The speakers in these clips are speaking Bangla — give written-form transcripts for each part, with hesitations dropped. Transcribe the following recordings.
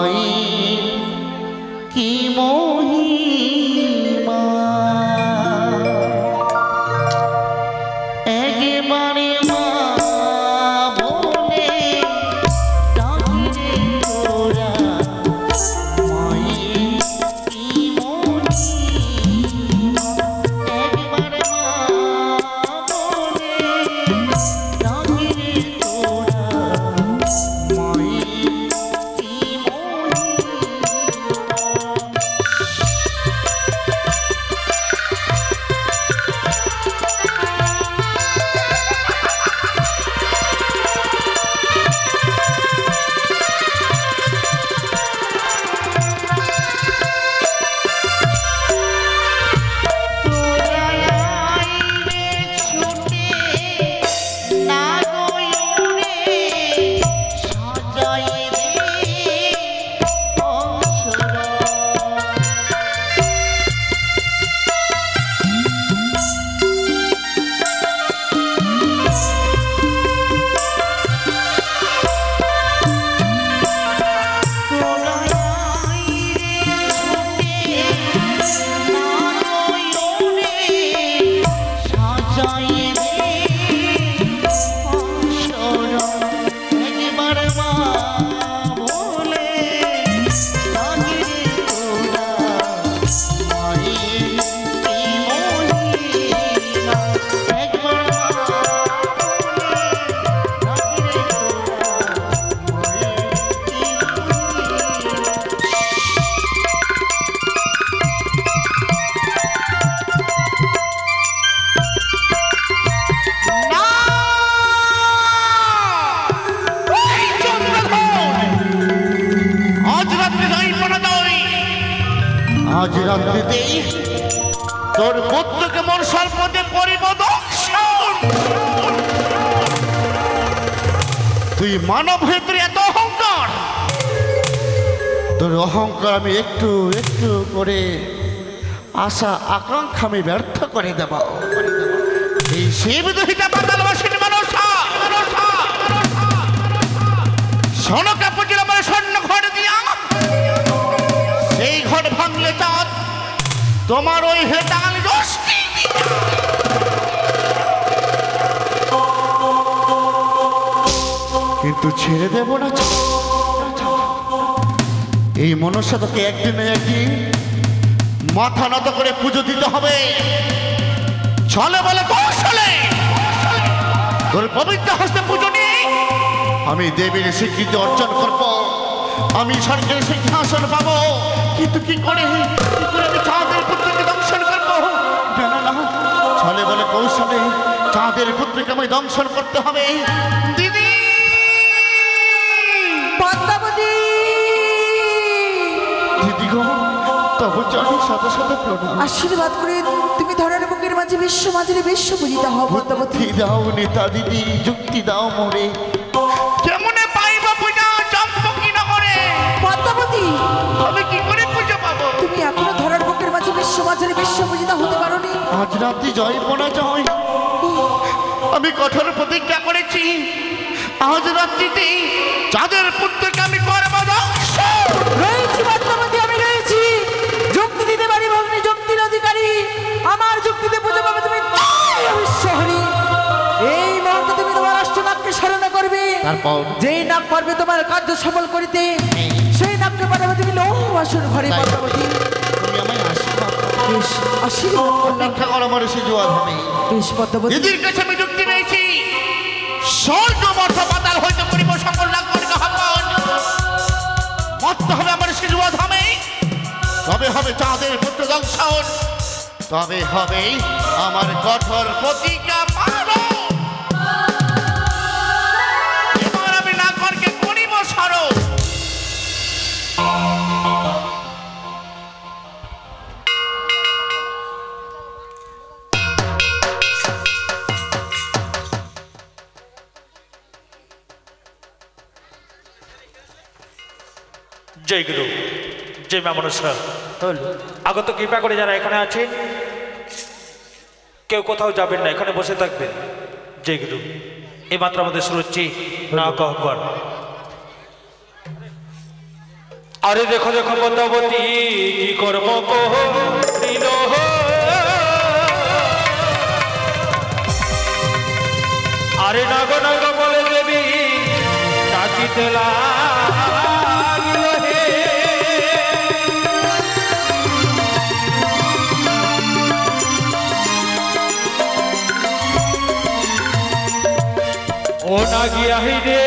মায়ের কি মহিমা একবারে মা বলে ডাকিরে তোরা মায়ের কি মহিমা একবারে মা বলে ডাকিরে তোরা মায়ের কি আজ রাত্রিতেই তোর পুত্রকে মন স্বল্পতে করিব দংশন। তুই মানব হয়ে এত অহংকার, তোর অহংকার আমি একটু একটু করে আশা আকাঙ্ক্ষা আমি ব্যর্থ করে দেব। এই শিব দুহিতা পাতালবাসীর মানুষ সোনকা পুজোর আমার স্বর্ণ ঘর দিয়া সেই ঘর ভাঙলে চাঁদ তোমার ওই হেতাল গোষ্ঠী কিন্তু ছেড়ে দেব না। এই মনসা তোকে একদিন না একদিন মাথা নত করে পুজো দিতে হবে। চলে বলে কৌশলে তোর পবিত্র হস্তে পুজো নিয়ে আমি দেবীর স্বীকৃতি অর্জন করব, আমি সরকারের সিংহাসন পাবো। কিন্তু কি করে আমি চাঁদের পুত্রকে দংশন করবো? না না না, চলে বলে কৌশলে চাঁদের পুত্রকে আমি দংশন করতে হবে। দিদি পদ্মাবতী, দিদি গো তবু চলো শত শত প্রণাম। আশীর্বাদ করে তুমি ধরার বুকের মাঝে বিশ্ব মাঝে বিশ্ব পূজিতা হও পদ্মাবতী। দাও নেতা দিদি, যুক্তি দাও মোরে, কেমনে পাইব পূজা চম্পকি নগরে? পদ্মাবতী আমি কি করে পুজো পাবো? তুমি এখনো ধরার বুকের মাঝে বিশ্ব মাঝে বিশ্ব পূজিতা হতে পারোনি। আজ রাত্রি জয় পোনা জয়, আমি কঠোর প্রতিজ্ঞা করেছি আজ রাত্রিতে চাঁদের পুত্রকে আমি করব দংশন। রয়েছি পদ্মাবতী, আমি রয়েছি, যুক্তি দিতে পারি ভগ্নী, যুক্তির অধিকারী। আমার যুক্তিতে পুজো পাবে তুমি। বিশ্বহরি এই মুহূর্তে তুমি তোমার অষ্টনাগকে স্মরণ করবে, তারপর যেই নাগ পারবে তোমার কার্য সফল করিতে সেই নাগকে পাঠাবে তুমি লৌহ বাসর ঘরে। পদ্মাবতী তুমি আমায় আশীর্বাদ বেশ আশীর্বাদ করলাম। অপেক্ষা করো আমার সে জোয়ার হবে। বেশ পদ্মাবতী, দিদির কাছে আমি যুক্তি পেয়েছি, স্বর্গ মর্ত পাতাল হইতে করিব সকল নাগরিক আহ্বান। মরতে হবে আমার সে জোয়ার হবে, তবে হবে চাঁদের পুত্র দংশন, তবে হবে আমার কঠোর প্রতিজ্ঞা পালন। এবার আমি নাগরকে করিব স্মরণ। জয় গুরু, জয় মা মনসা। আগত কৃপা করে যারা এখানে আছেন কেউ কোথাও যাবেন না, এখানে বসে থাকবেন। জয় গুরু। এইমাত্র আমাদের শুরু হচ্ছে না আহ্বান। আরে দেখো দেখো পদ্মাবতী কি কর্ম করিল আরে নাগ নাগ বলে দেবী ডাকিতে লাগিল হে ও নাগি আহি রে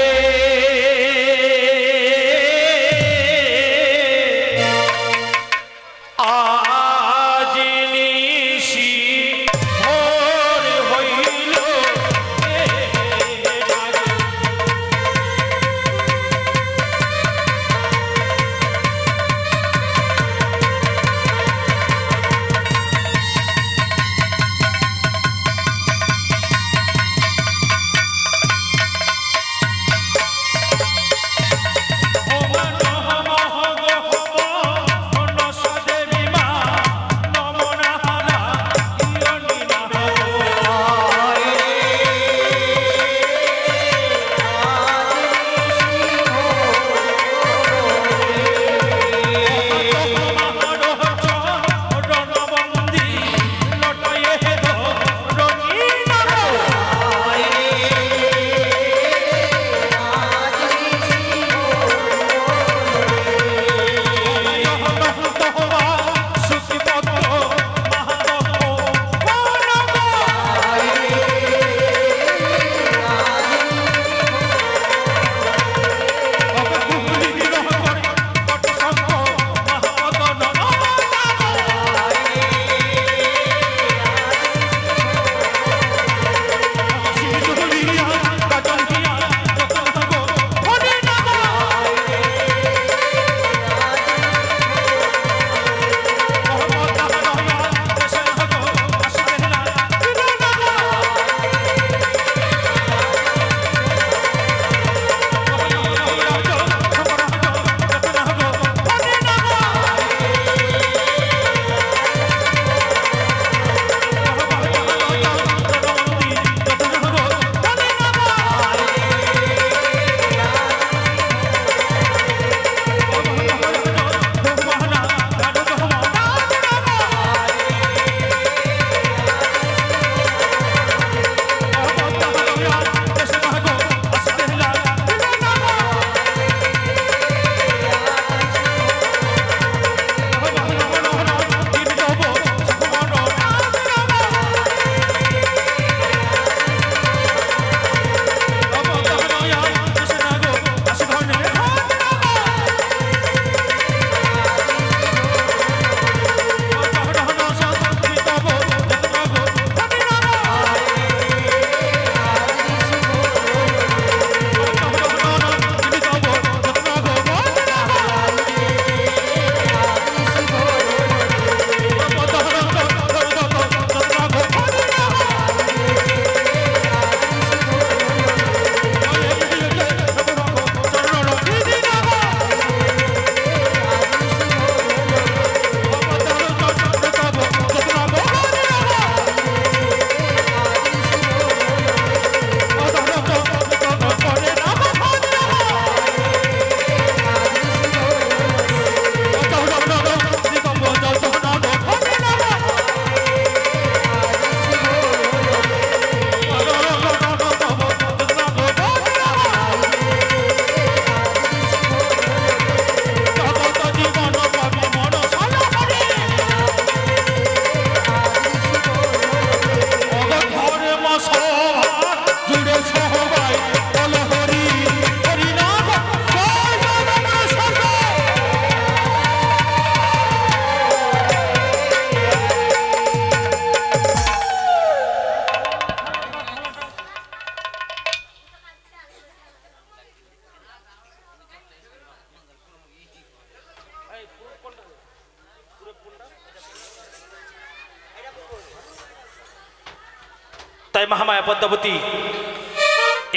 তাই মহামায়া পদ্মাবতী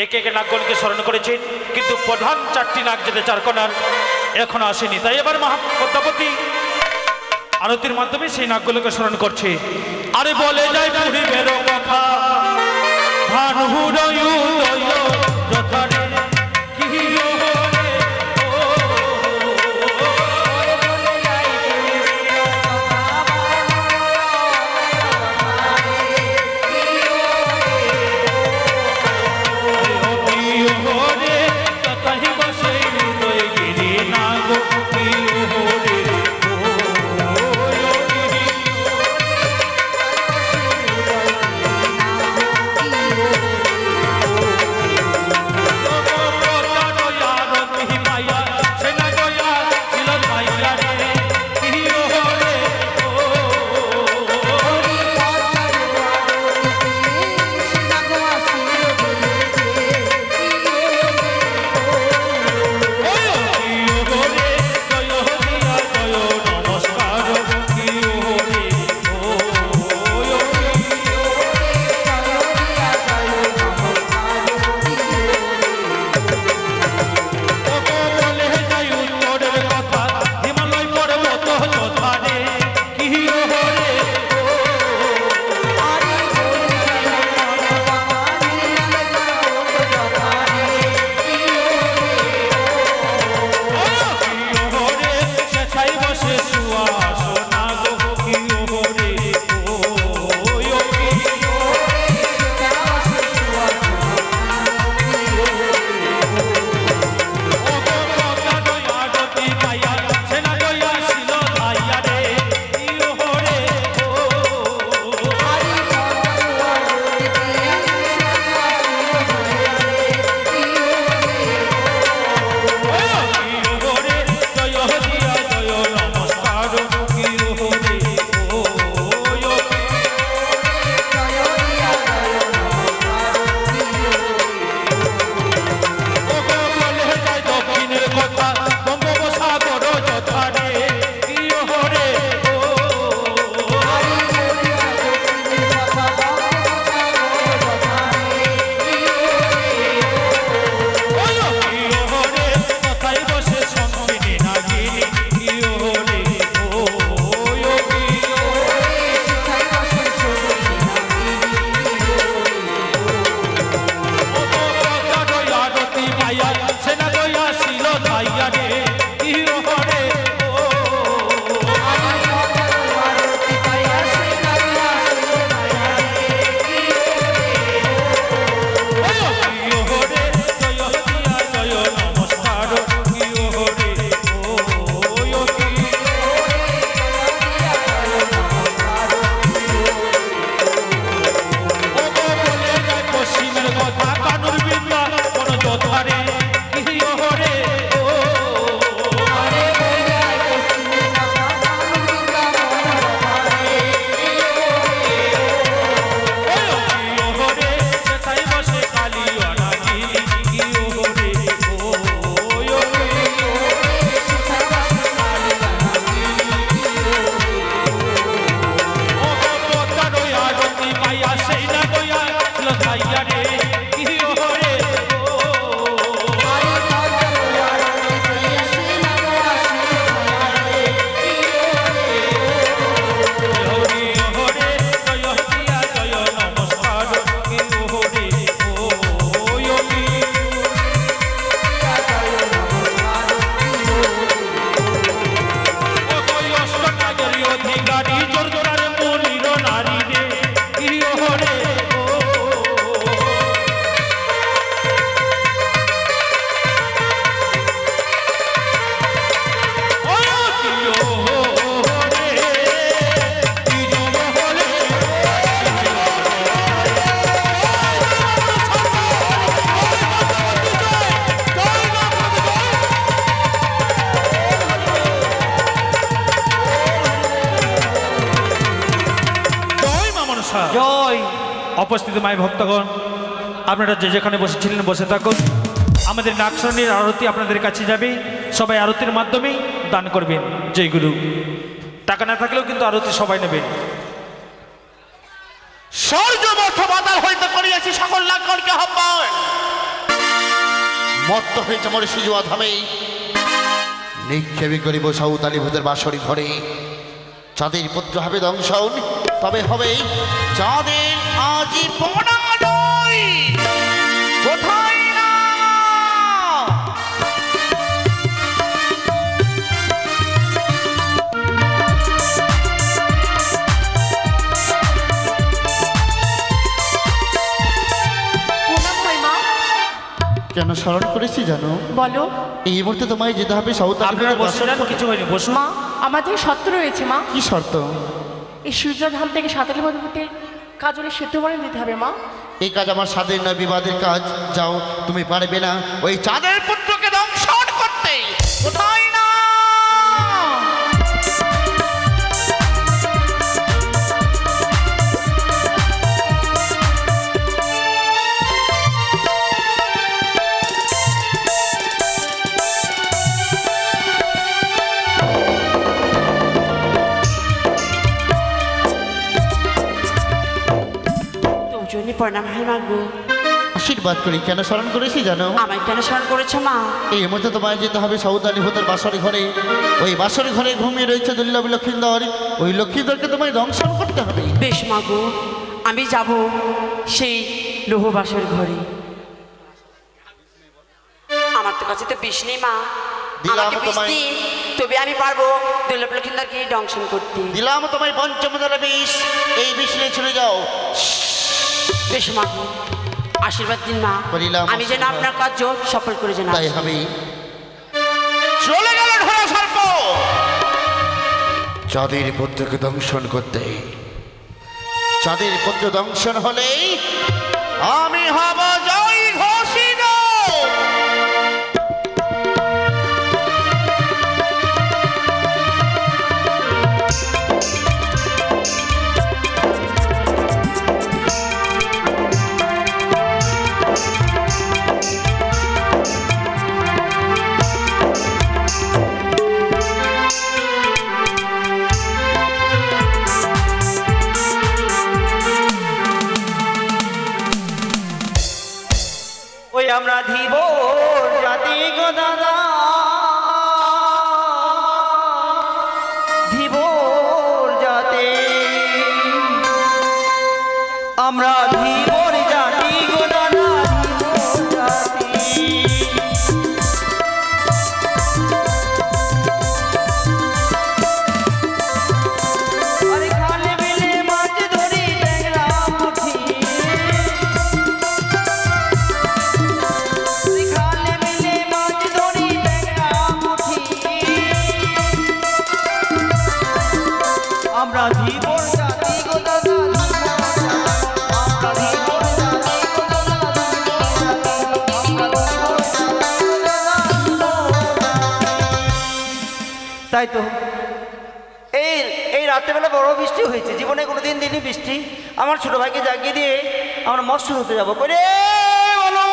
এক এক নাগগণকে স্মরণ করেছেন, কিন্তু প্রধান চারটি নাগ যেতে চারকোনার এখনো আসেনি। তাই এবার পদ্মাবতী আরতির মাধ্যমে সেই নাগগুলোকে স্মরণ করছে। আরে বলে যায় পূর্বের কথা ভানুরয় যথারে কি গাড়ি জোরদার মুনির নারী রে প্রিয় রে জয়। উপস্থিত মাই ভক্তগণ, আপনারা যে যেখানে বসেছিলেন বসে থাকুন। আমাদের নাগশরণীর আরতি আপনাদের কাছে যাবে, সবাই আরতির মাধ্যমেই দান করবেন। জয় গুরু। টাকা না থাকলেও কিন্তু আরতি সবাই নেবেন। সূর্য মঠ বাতাল হইতে করিয়াছি সকল নাগগণকে আহ্বান। মত্ত হয়েছে মরে সিজুয়া ধামে, নিক্ষেপী করিব সাঁওতালি ভূতের বাসরি ঘরে। চাঁদের পুত্র হবে দংশন, তবে হবে চাঁদের আজি পোনা নয় কোথায় না। কেন স্মরণ করেছি জানো? বলো। এই মুহূর্তে তোমায় যেতে হবে সাঁওতালি আপনারা ভূতের বসে যান, বাসরি কিছু হয়নি, বসুন। মা, আমাদের শর্ত রয়েছে মা। কি শর্ত? এই সূর্যধাম থেকে সাঁতালি মধ্যে কাজলে সেতু বানিয়ে দিতে হবে মা। এই কাজ আমার স্বাধীন নয়, বিবাদের কাজ। যাও, তুমি পারবে না ওই চাঁদের পুত্রকে দংশন করতে। কোথায় না। প্রণাম হে মা গো। আশীর্বাদ করি। কেন স্মরণ করেছি জানো? আমায় কেন স্মরণ করেছো মা? এই মুহূর্তে তোমায় যেতে হবে সাঁওতালি ভূতের বাসরি ঘরে। ওই বাসরি ঘরে ঘুমিয়ে রয়েছে দুর্লভ লক্ষ্মীধর। ওই লক্ষ্মীধরকে তোমায় দংশন করতে হবে। বেশ মা গো, আমি যাব সেই লোহবাসর ঘরে। আমার তো কাছে তো বিষ নেই মা। দিলাম আমাকে বিষ তোমায়। দিন, তবে আমি পারবো দুর্লভ লক্ষ্মীধরকে দংশন করতে। দিলাম তোমায় পঞ্চমদারে বিষ। এই বিষ নিয়ে চলে যাও। বেশ মা গো, আশীর্বাদ দিন মা। করিলাম আমি যেন আশীর্বাদ। আপনার কার্য সফল করে যেন তাই আসি। হবে। চলে গেল ঢোলা সর্প চাঁদের পুত্রকে দংশন করতে। চাঁদের পুত্র দংশন হলেই আমি হব জয় ঘোষিত। আমরা ধীব জাতি গো দাদা, ধীব জাতি, আমরা ধীবর জাতি গো দাদা, ধীবর জাতি। আরে খালে বিলে মাছ ধরি ট্যাংরা পুঁটি, আমরা ধীবর জাতি গো দাদা, আমরা ধীবর জাতি গো দাদা, আমরা ধীবর জাতি গো দাদা। তাই তো এই রাত্রেবেলা বড় বৃষ্টি হয়েছে, জীবনে কোনোদিন দিনই বৃষ্টি। আমার ছোট ভাইকে জাগিয়ে দিয়ে আমরা মৎস্য ধরতে যাবো। করে বলো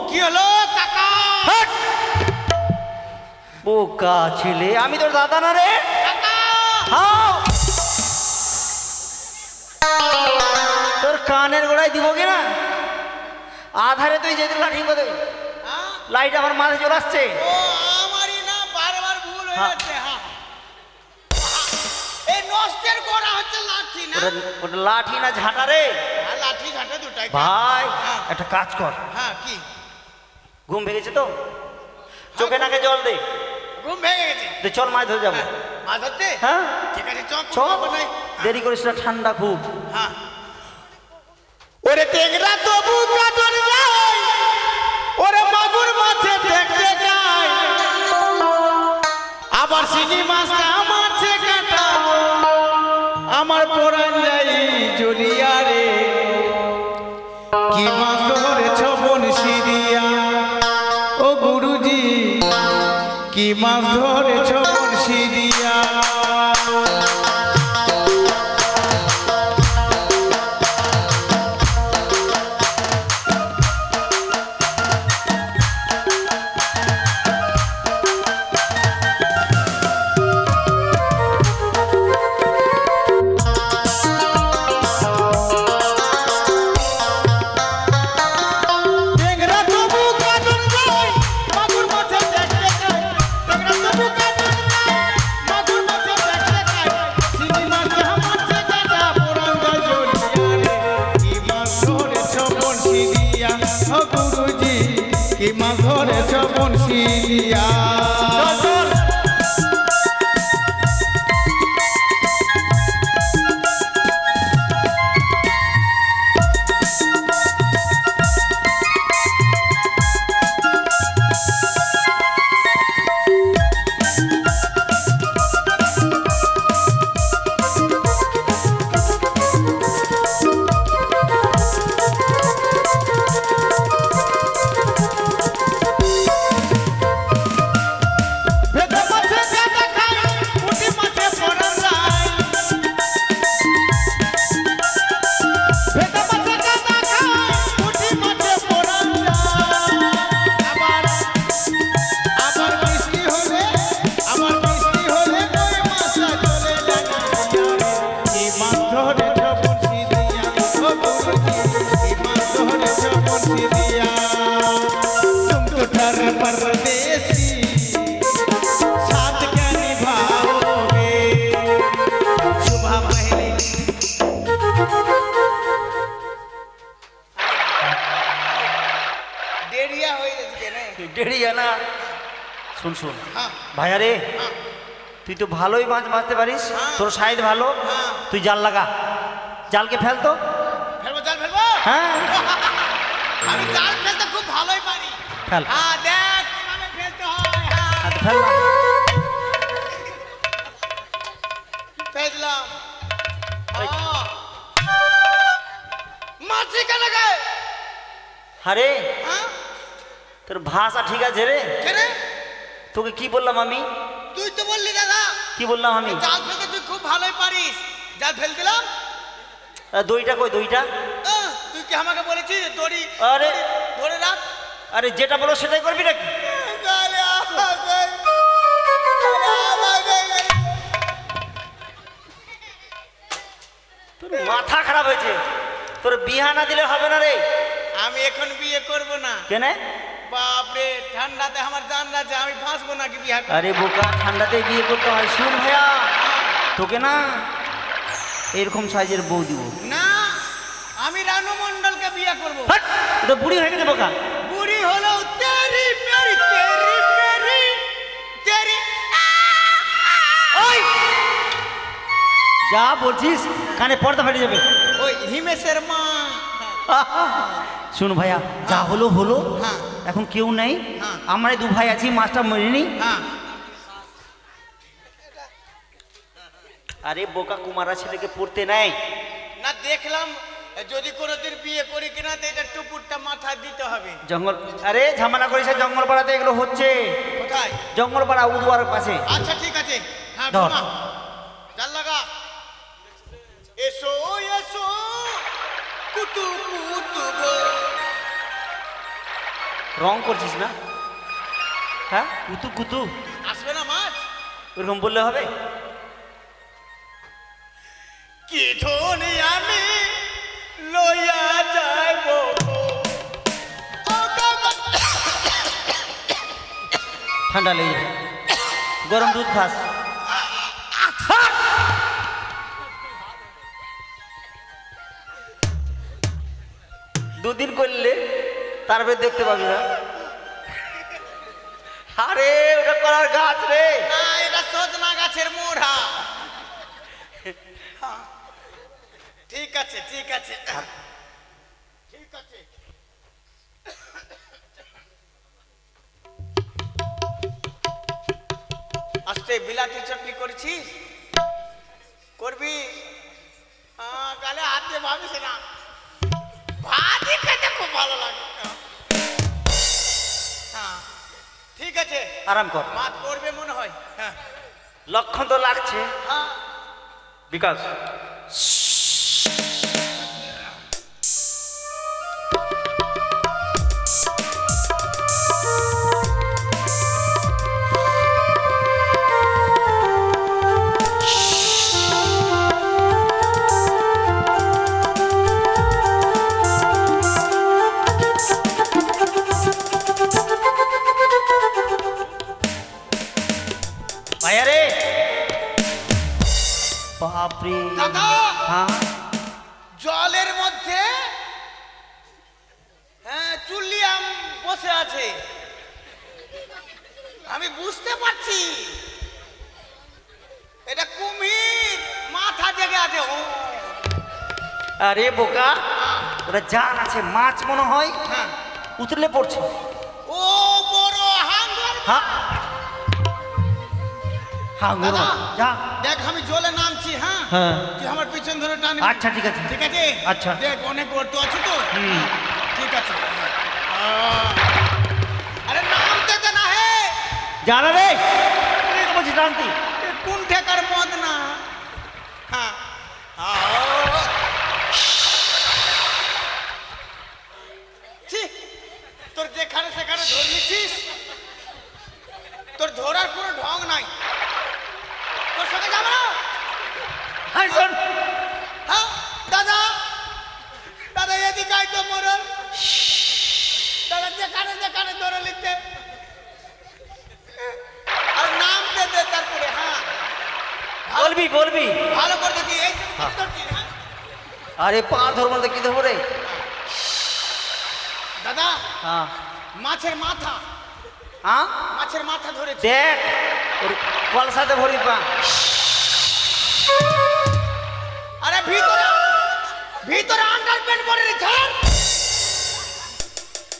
কি হলো কাকা? বোকা ছেলে, আমি তোর দাদা না রে। হ্যাঁ, তোর কানের গোড়ায় দিব কিনা? আধারে তুই যেতে লাঠি কোথায়? লাইট আমার মাঝে চলে আসছে। আমারই না, বারবার ভুল হয়ে যাচ্ছে। এই নষ্টের করা হচ্ছে লাঠি না। ওটা লাঠি না ঝাঁটা রে? লাঠি ঝাঁটা দুটাই। ভাই একটা কাজ কর। হ্যাঁ, কি? ঘুম ভেঙেছে তো, চোখে নাকে জল দে। ঘুম ভেঙে গেছে। তো চল মাছ ধরে যাবো। মাছ ধরতে? হ্যাঁ ঠিক আছে চল চল, কোনো ব্যাপার নাই। দেরি করিস না, ঠান্ডা খুব। হ্যাঁ ওরে টেংরা তবু কাটন যায়, ওরে মাগুর মাছে দেখতে যায়, আবার শিঙি মাছটা মাছে কাটা আমার পরান যাই জলিয়া রে। কি মাছ ধরেছ বনশি দিয়া ও গুরুজি, কি মাছ ধরেছ বনশি দিয়া। কি মাছ ধরেছ বনশি দিয়া। শুন শুন ভাইয়া রে, তুই তো ভালোই মাছ মারতে পারিস, তোর সাইড ভালো, তুই জাল লাগা, জালকে ফেলতো। ফেলবো জাল ফেলবো? হ্যাঁ আমি জাল ফেলতে খুব ভালোই পারি। ফেল। হ্যাঁ দেখ কিভাবে ফেলতে হয়। হ্যাঁ ফেল না। ফেললাম। মাছ কেন গে? আরে হ্যাঁ তোর ভাষা ঠিক আছে রে, কেন? তোকে কি বললাম আমি? তুই তো বললি দাদা কি বললাম আমি? জাল ফেলতে তুই খুব ভালোই পারিস, জাল ফেল দিলাম। দইটা কই দইটা? তুই কি আমাকে বলেছিস দড়ি আরে ধরে রাখ? আরে যেটা বলো সেটাই করবি নাকি? তোর মাথা খারাপ হয়েছে, তোর বিয়া না দিলে হবে না রে। আমি এখন বিয়ে করব না। কেন? বাপরে ঠান্ডাতে আমার জান আছে, আমি ফাঁসবো নাকি বিয়ে? আরে বোকা, ঠান্ডাতে বিয়ে করতে হয়। শুন ভাইয়া, তোকে না এরকম সাইজের বউ দিব না, আমি রানু মন্ডলকে বিয়ে করব। ওটা বুড়ি হয়ে গেছে বোকা। বুড়ি হলো তেরি মেরি তেরি মেরি তেরি। ওই যা বলছিস কানে পর্দা ফেটে যাবে। ওই হিমেশের মা। শুন ভাইয়া, যা হলো হলো, হ্যাঁ। এখন কেউ নেই, হ্যাঁ। আমরা দু ভাই আছি, মাছটা মরে নি। হ্যাঁ আরে বোকা, কুমারা ছেলেকে পড়তে নেয় না, দেখলাম যদি কোনোদিন বিয়ে করি কিনা তো এটা টুকুরটা মাথায় দিতে হবে। জঙ্গল, আরে ঝামেলা করিস, জঙ্গল পাড়াতে এগুলো হচ্ছে। কোথায়? জঙ্গল পাড়া উদুয়ার পাশে। আচ্ছা ঠিক আছে, হ্যাঁ ধর। ঘুমা। জাল লাগা। এসো এসো কুতু কুতু গো। রং করছিস না? হ্যাঁ, কুতু কুতু আসবে না মাছ? ওরকম বললে হবে? কি ধনে আমি লইয়া যাইব গো। ও গো। ঠান্ডা লেগে যাবে, গরম দুধ খাস। দুদিন করলে তারপরে দেখতে পাবি না। আরে ওটা করার গাছ রে। না এটা ঠিক আছে ঠিক আছে। আস্তে বিলাতি চটনি করেছিস? করবি? তাহলে হাত দিয়ে ভাবিস না, ভাতই খেতে খুব ভালো লাগে। হ্যাঁ ঠিক আছে, আরাম কর। মাছ করবে মনে হয়। হ্যাঁ লক্ষণ তো লাগছে। হ্যাঁ বিকাশ ভাইয়া রে, বাপরে। দাদা হ্যাঁ জলের মধ্যে চুলিয়াম বসে আছে, আমি বুঝতে পারছি এটা কুমির, মাথা জেগে আছে। ও আরে বোকা, ওরা জান আছে, মাছ মনে হয় হ্যাঁ, উতলে পড়ছে। ও বড় হাঙ্গর। হ্যাঁ হ্যাঁ গুরু, দাদা, যা। দেখ আমি জলে নামছি। হ্যাঁ হ্যাঁ তুই আমার পিছন ধরে টানবি। আচ্ছা ঠিক আছে। ঠিক আছে আচ্ছা। দেখ অনেক গর্ত আছে তো। ঠিক আছে। আরে নামতে দে না হে, জানা রে, তুই তো বলছিস জানতি। এ কোন ঠেকার মদ না। হ্যাঁ ছি, তোর যেখানে সেখানে ধরে নিছিস, তোর ধরার কোনো ঢং নাই। তোর সঙ্গে যাবো না। হ্যাঁ শোন, হ্যাঁ দাদা, দাদা এদিকে আয় তো মরল। দাদা যেখানে যেখানে ধরে নিতে আর নামতে দে তারপরে। হ্যাঁ বলবি বলবি। ভালো করে দেখি এই ধরছি। হ্যাঁ আরে পা ধরবো না, কি ধরবো রে? দাদা হ্যাঁ মাছের মাথা, হ্যাঁ মাছের মাথা ধরেছে। দেখ, ওর কলসাতে ভরি পা। আরে ভিতরে ভিতরে আন্ডারপ্যান্ট পরে রে ছাড়।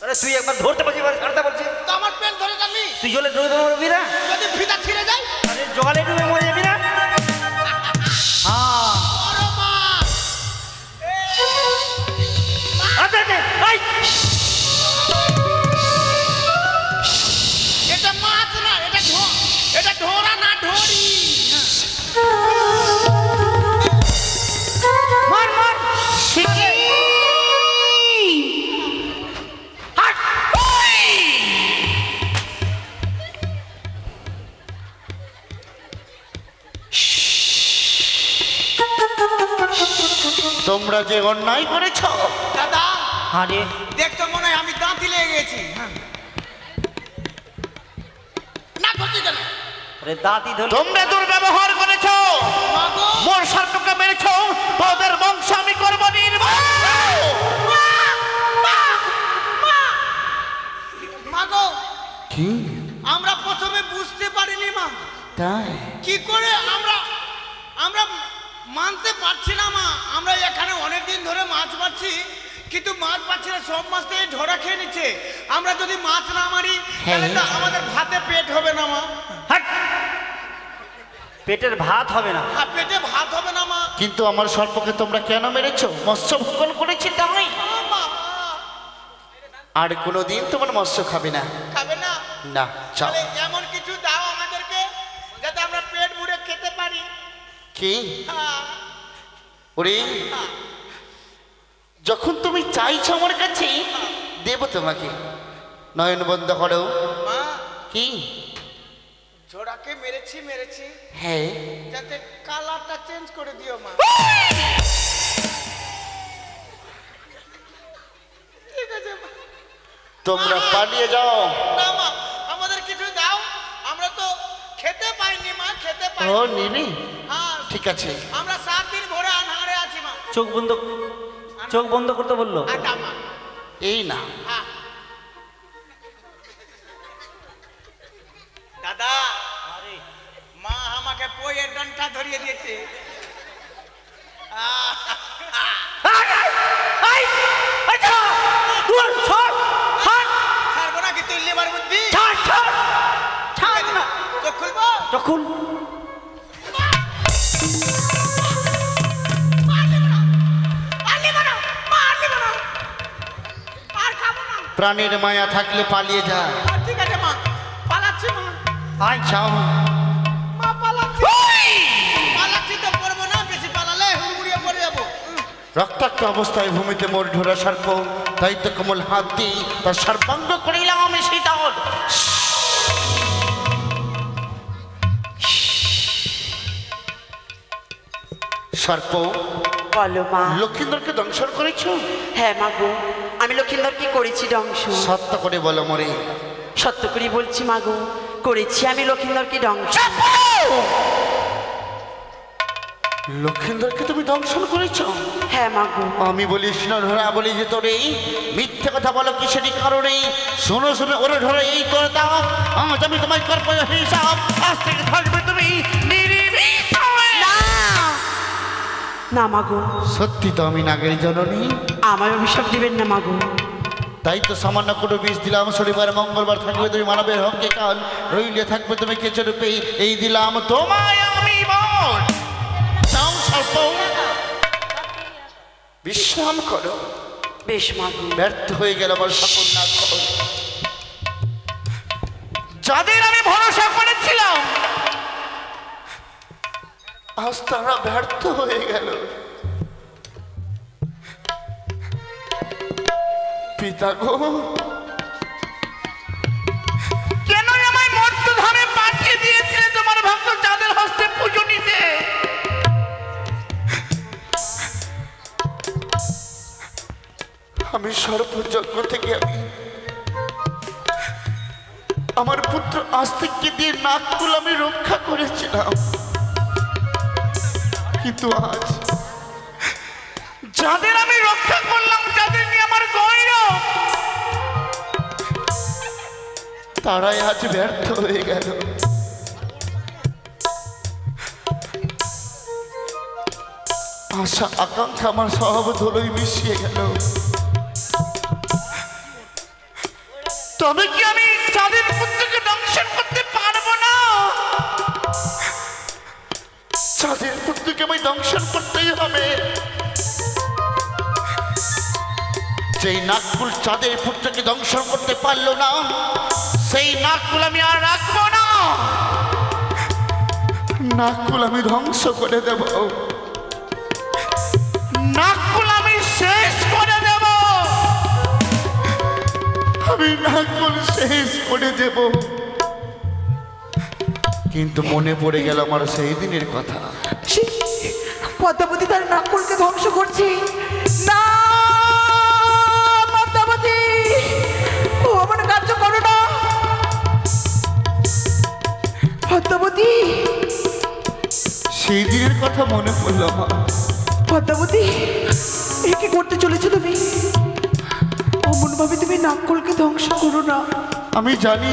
আরে তুই একবার ধরতে বলছিস, এবার ছাড়তে বলছিস। তো আমার প্যান্ট ধরে টানবি, তুই জলে ডুবে মরবি না? যদি ফিতা ছিঁড়ে যায়। আরে জলে ডুবে মরে যাবি না? হ্যাঁ বড় মাছ। আচ্ছা আচ্ছা, এই! এটা মাছ না, এটা ঢোরা না ঢোরি। মার মার। তোমরা যে অন্যায় করেছ, দাদা আরে দেখতে মনে হয় আমি দাঁতি লেগে গেছি। হ্যাঁ না করছি কেন? আরে দাঁতি ধরে। তোমরা দুর্ব্যবহার করেছ, মাগো মোর সর্পকে মেরেছ, তোদের বংশ আমি করবো নির্বাহ। মাগো কি আমরা প্রথমে বুঝতে পারিনি মা, তাই? কি করে আমরা আমরা মানতে পারছি না মা। আমরা এখানে অনেক দিন ধরে মাছ মারছি, কিন্তু মাছ পাচ্ছি না, সব মাছ তো এই ঢোরা খেয়ে নিচ্ছে। আমরা যদি মাছ না মারি তাহলে তো আমাদের ভাতে পেট হবে না মা। হাট! পেটের ভাত হবে না। হ্যাঁ পেটে ভাত হবে না মা। কিন্তু আমার সর্পকে তোমরা কেন মেরেছ? মৎস্য ভক্ষণ করেছি তাই। মা আর কোনোদিন তোমার মৎস্য খাবে না। খাবে না? না, চাও। তাহলে এমন কিছু দাও আমাদেরকে যাতে আমরা পেট ভরে খেতে পারি। কি হ্যাঁ ওরে, যখন তুমি চাইছো আমার কাছে দেব তোমাকে। নয়ন বন্ধ করো। মা কি? ঝোড়াকে মেরেছি, হ্যাঁ, যাতে কালারটা চেঞ্জ করে দিও মা। ঠিক আছে মা। তোমরা পালিয়ে যাও। না মা, আমাদের কিছু দাও, আমরা তো খেতে পাইনি মা, খেতে ও পাইনি। নিবি? হ্যাঁ ঠিক আছে। আমরা 7 দিন ভরে আনহারে আছি মা। চোখ বন্ধ করতে বললো। আটা মা। এই না, হ্যাঁ দাদা, মা আমাকে বইয়ের ডান্ডা ধরিয়ে দিয়েছে। আরে এই এই যা দূর সর হাট ছাড়বো না কি তুই লেবার বুদ্ধি ছাড় ছাড় ছাড় না চোখ খুলবো তখন আর খাবো না প্রাণীর মায়া থাকলে পালিয়ে যা। ঠিক আছে মা পালাচ্ছি মা আয় যাও। মা পালাচ্ছি পালাচ্ছি তো করবো না বেশি পালালে হুড়মুড়িয়ে পড়ে যাবো রক্তাক্ত অবস্থায় ভূমিতে মোর ঢোরা সার্প, তাই তো কোমল হাত দিয়ে তার সর্বাঙ্গ করিলাম আমি শীতল। সর্প, বলো মা। লক্ষিন্দরকে দংশন করেছ? হ্যাঁ মা গো, আমি লক্ষিন্দরকে করেছি ধ্বংস। সত্য করে বলো মরে। সত্য করে বলছি মা গো, করেছি আমি লক্ষিন্দরকে ধ্বংস। লক্ষিন্দরকে তুমি দংশন করেছ? হ্যাঁ মা গো। আমি বলি শোনো ধরা, বলি যে তোরে মিথ্যে কথা বলো কিসেরই কারণে। শোনো শোনো ওরে ধরে এই করে দাও, আজ আমি তোমার করবো হিসাব। আজ থেকে থাকবে তুমি নিরিবিষ। না মা গো, সত্যি তো আমি নাগের জননী। আমায় অভিশাপ দিবেন না মা গো। তাই তো সামান্য কোনো বিষ দিলাম। শনিবার মঙ্গলবার থাকবে তুমি মানবের হকে কাল, রইলে থাকবে তুমি কেঁচো রূপে। এই দিলাম তোমায় আমি বল। যাও সর্প, বিশ্রাম করো। বেশ মা গো। ব্যর্থ হয়ে গেল আমার সকল নাগর। যাদের আমি ভরসা করেছিলাম আজ তারা ব্যর্থ হয়ে গেল। পিতা গো, কেন আমায় মর্তধামে পাঠিয়ে দিয়েছিলে তোমার ভক্ত যাদের হস্তে পুজো নিতে? আমি সর্বযজ্ঞ থেকে আমার পুত্র আস্তিককে দিয়ে নাককুল আমি রক্ষা করেছিলাম, কিন্তু আজ যাদের আমি রক্ষা করলাম, যাদের নিয়ে আমার গৌরব, তারাই আজ ব্যর্থ হয়ে গেল। আশা আকাঙ্ক্ষা আমার সব ধুলোয় মিশিয়ে গেল। তবে কি আমি চাঁদের পুত্রকে দংশন করতে পারবো না? চাঁদের পুত্রকে আমি দংশন করতেই হবে। যেই নাককুল চাঁদের পুত্রকে দংশন করতে পারলো না, সেই নাককুল আমি আর রাখবো না। নাককুল আমি ধ্বংস করে দেব, নাককুল আমি শেষ করে দেব, আমি নাককুল শেষ করে দেব। কিন্তু মনে পড়ে গেল আমার সেই দিনের কথা। পদ্মাবতী তার নাককুলকে ধ্বংস করছি না। পদ্মাবতী, ও আমার কার্য করো না। পদ্মাবতী, সেই দিনের কথা মনে পড়লো আমার। পদ্মাবতী, এ কি করতে চলেছো তুমি? অমন ভাবে তুমি নাককুলকে ধ্বংস করো না। আমি জানি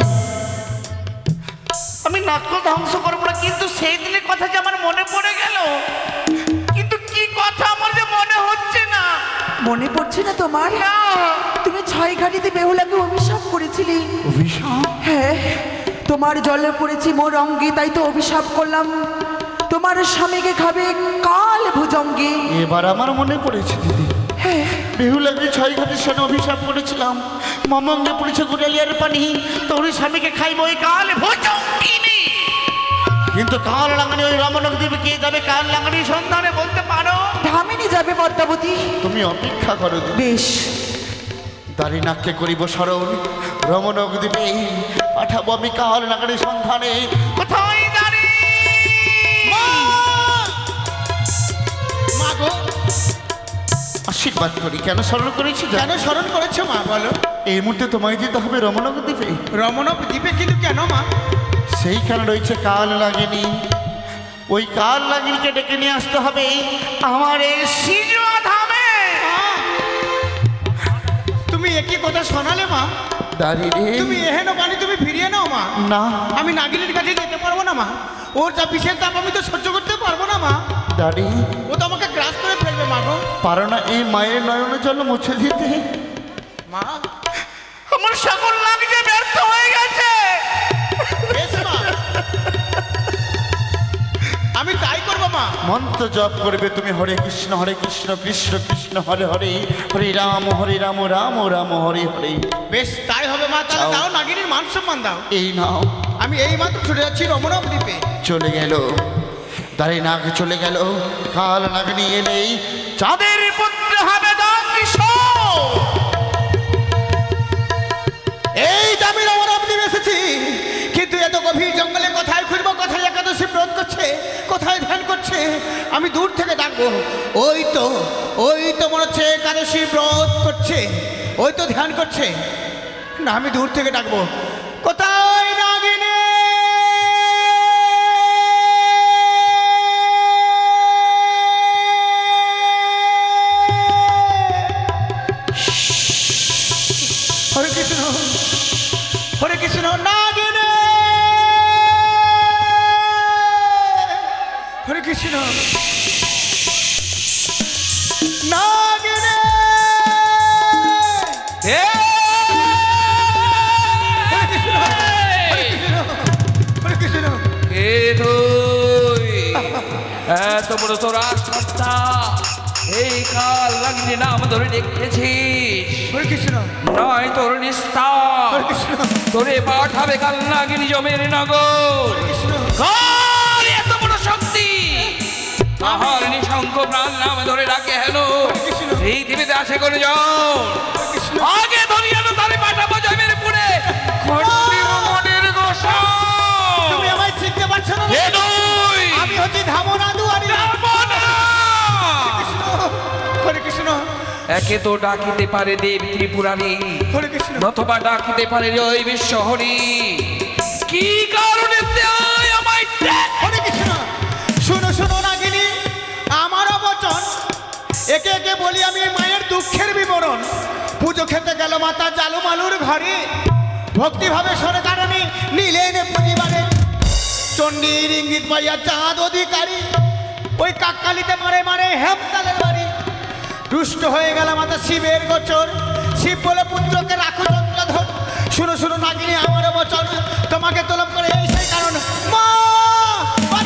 আমি নাককুল ধ্বংস করবো না, কিন্তু সেই দিনের কথা যে আমার মনে পড়ে গেল। কিন্তু কি কথা আমার যে মনে হচ্ছে না। মনে পড়ছে না তোমার? না। তুমি 6 ঘাটিতে বেহুলাকে অভিশাপ করেছিলে। অভিশাপ? হ্যাঁ, তোমার জলে পড়েছি মোর অঙ্গে, তাই তো অভিশাপ করলাম তোমার স্বামীকে খাবে কাল ভুজঙ্গে। এবার আমার মনে পড়েছে দিদি। হ্যাঁ, বেহুলাকে 6 ঘাটের সামনে অভিশাপ করেছিলাম। মামঙ্গে পড়েছে গোড়ালিয়ার পানি, তোর স্বামীকে খাইব ওই কাল ভুজঙ্গিনী। কিন্তু কাল লাঙ্গানি ওই রমণক দেবে কে যাবে কাল লাঙ্গানি সন্ধানে বলতে পারো? ধামিনী যাবে পদ্মাবতী। তুমি অপেক্ষা করো দিদি। বেশ, দারিনাককে করিব স্মরণ, রমণক দিবে পাঠাবো আমি কাল লাঙ্গানি সন্ধানে। কোথায় দাঁড়ি মা গো, আশীর্বাদ করি। কেন স্মরণ করেছি কেন স্মরণ করেছো মা বলো? এই মুহূর্তে তোমায় যেতে হবে রমণক দ্বীপে। রমণক দ্বীপে? কিন্তু কেন মা? সেইখানে রয়েছে কাল লাগেনি, ওই কাল লাগিনীকে ডেকে নিয়ে আসতে হবে আমার এই সিজুয়া ধামে। তুমি একই কথা শোনালে মা। দাঁড়িয়ে তুমি এহেন বাণী তুমি ফিরিয়ে নাও মা। না, আমি নাগিনীর কাছে যেতে পারবো না মা। ওর যা বিশেষ তাপ আমি তো সহ্য করতে পারবো না মা। দাঁড়িয়ে ও তো আমাকে গ্রাস করে ফেলবে করবে মা গো? পারো না এই মায়ের নয়নে জল মুছে দিতে? মা আমার সকল লাগছে ব্যর্থ হয়ে গেছে। বেশ মা, আমি তাই করবো মা। মন্ত্র জপ করবে তুমি, হরে কৃষ্ণ কৃষ্ণ কৃষ্ণ হরে হরে, হরে রাম রাম রাম হরে হরে। বেশ তাই হবে মা, তাহলে যাও। দাও নাগিনীর মান সম্মান দাও। এই নাও। আমি এই মাত্র ছুটে যাচ্ছি রমনাম দ্বীপে। চলে গেল দাঁড়ি নাগ, চলে গেল কাল নাগিনী এলেই চাঁদের পুত্র হবে দংশ। এই দামি রমনাম দ্বীপে এসেছি, কিন্তু এত গভীর জঙ্গলে কোথায় খুঁজবো? কোথায় একাদশী ব্রত করছে, কোথায় ধ্যান করছে? আমি দূর থেকে ডাকবো, ওই তো মনে হচ্ছে একাদশী ব্রত করছে, ওই তো ধ্যান করছে। না, আমি দূর থেকে ডাকবো, কোথায় নাগিনী? হরে কৃষ্ণ, হরে কৃষ্ণ। নাগিনী, হরে কৃষ্ণ, নাগিনী। হরে কৃষ্ণ, হরে কৃষ্ণ, হরে কৃষ্ণ। কে তুই? এত বড় তোর আত্মহত্যা, এই কাল লাগনি নাম ধরে দেখতেছিস? হরে কৃষ্ণ, নয় তোর নিস্তার, হরে কৃষ্ণ, তোরে পাঠাবে কাল নাগিনী জমের নগর। হরে কৃষ্ণ। কার এত বড় শক্তি? আহার নিঃসঙ্গ প্রাণ নাম ধরে ডাকে হেন পৃথিবীতে আছে কোন জন? আগে ধরিয়ানো তারে পাঠাবো জমের পুরে মনের গোসা। তুমি আমায় চিনতে পারছো না? কে তুই? আমি হচ্ছি ধামনা দুয়ারি। রাবণা! হরে কৃষ্ণ, একে তো ডাকিতে পারে দেব ত্রিপুরারি, হরে কৃষ্ণ, নতুবা ডাকিতে পারে ওই বিশ্বহরি। কি কারণে তুই আমায় দেখ? হরে কৃষ্ণ। শোনো শোনো নাগিনী, আমারও বচন একে একে বলি আমি মায়ের দুঃখের বিবরণ। পুজো খেতে গেল মাতা জালু মালুর ঘরে, ভক্তিভাবে সরে কারণে নিলেন পুঁজিবারে। চণ্ডীর ইঙ্গিত পাইয়া চাঁদ অধিকারী, ওই কাককালিতে মারে মারে হেমতালের বাড়ি। রুষ্ট হয়ে গেল মাতা শিবের গোচর, শিব বলে পুত্রকে রাখো চন্দ্রধর। শুনো শুনো নাগিনী, আমারও বচন তোমাকে তলব করে এই সেই কারণ। মা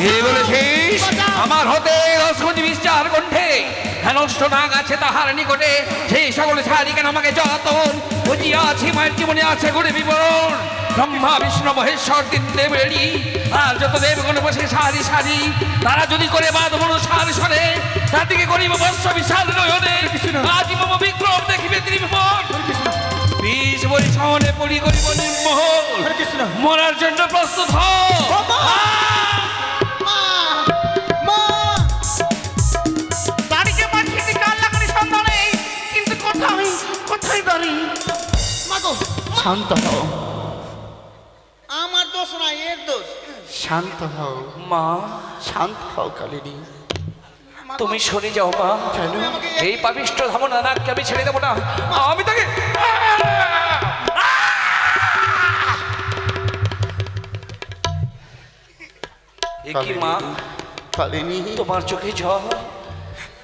কি বলেছিস? আমার হতে রসকঞ্জ বিশ্বার কণ্ঠে হেনষ্ট নাগ আছে তাহার নিকটে, সেই সকল সারি কেন আমাকে যতন বুঝিয়া আছি মায়ের জীবনে আছে গুণে বিবরণ। ব্রহ্মা বিষ্ণু মহেশ্বর তিন দেবেরই আর যত দেবগণ বসে সারি সারি, তারা যদি করে বাদ মনো সার সরে, তার দিকে করিব বর্ষ বিশাল নয়নে। আজ মম বিক্রম দেখিবে ত্রিভুবন, বিষ বরিশনে পরি করিব নির্মোহন। মরার জন্য প্রস্তুত হ। শান্ত হও, আমার দোষ না, এর দোষ। শান্ত হও মা, শান্ত হও কালিনী। তুমি সরে যাও মা। কেন? এই পাপিষ্ঠ ধামনা নাককে আমি ছেড়ে দেবো না। আমি তাকে কি মা, কালিনী, তোমার চোখে ঝড়?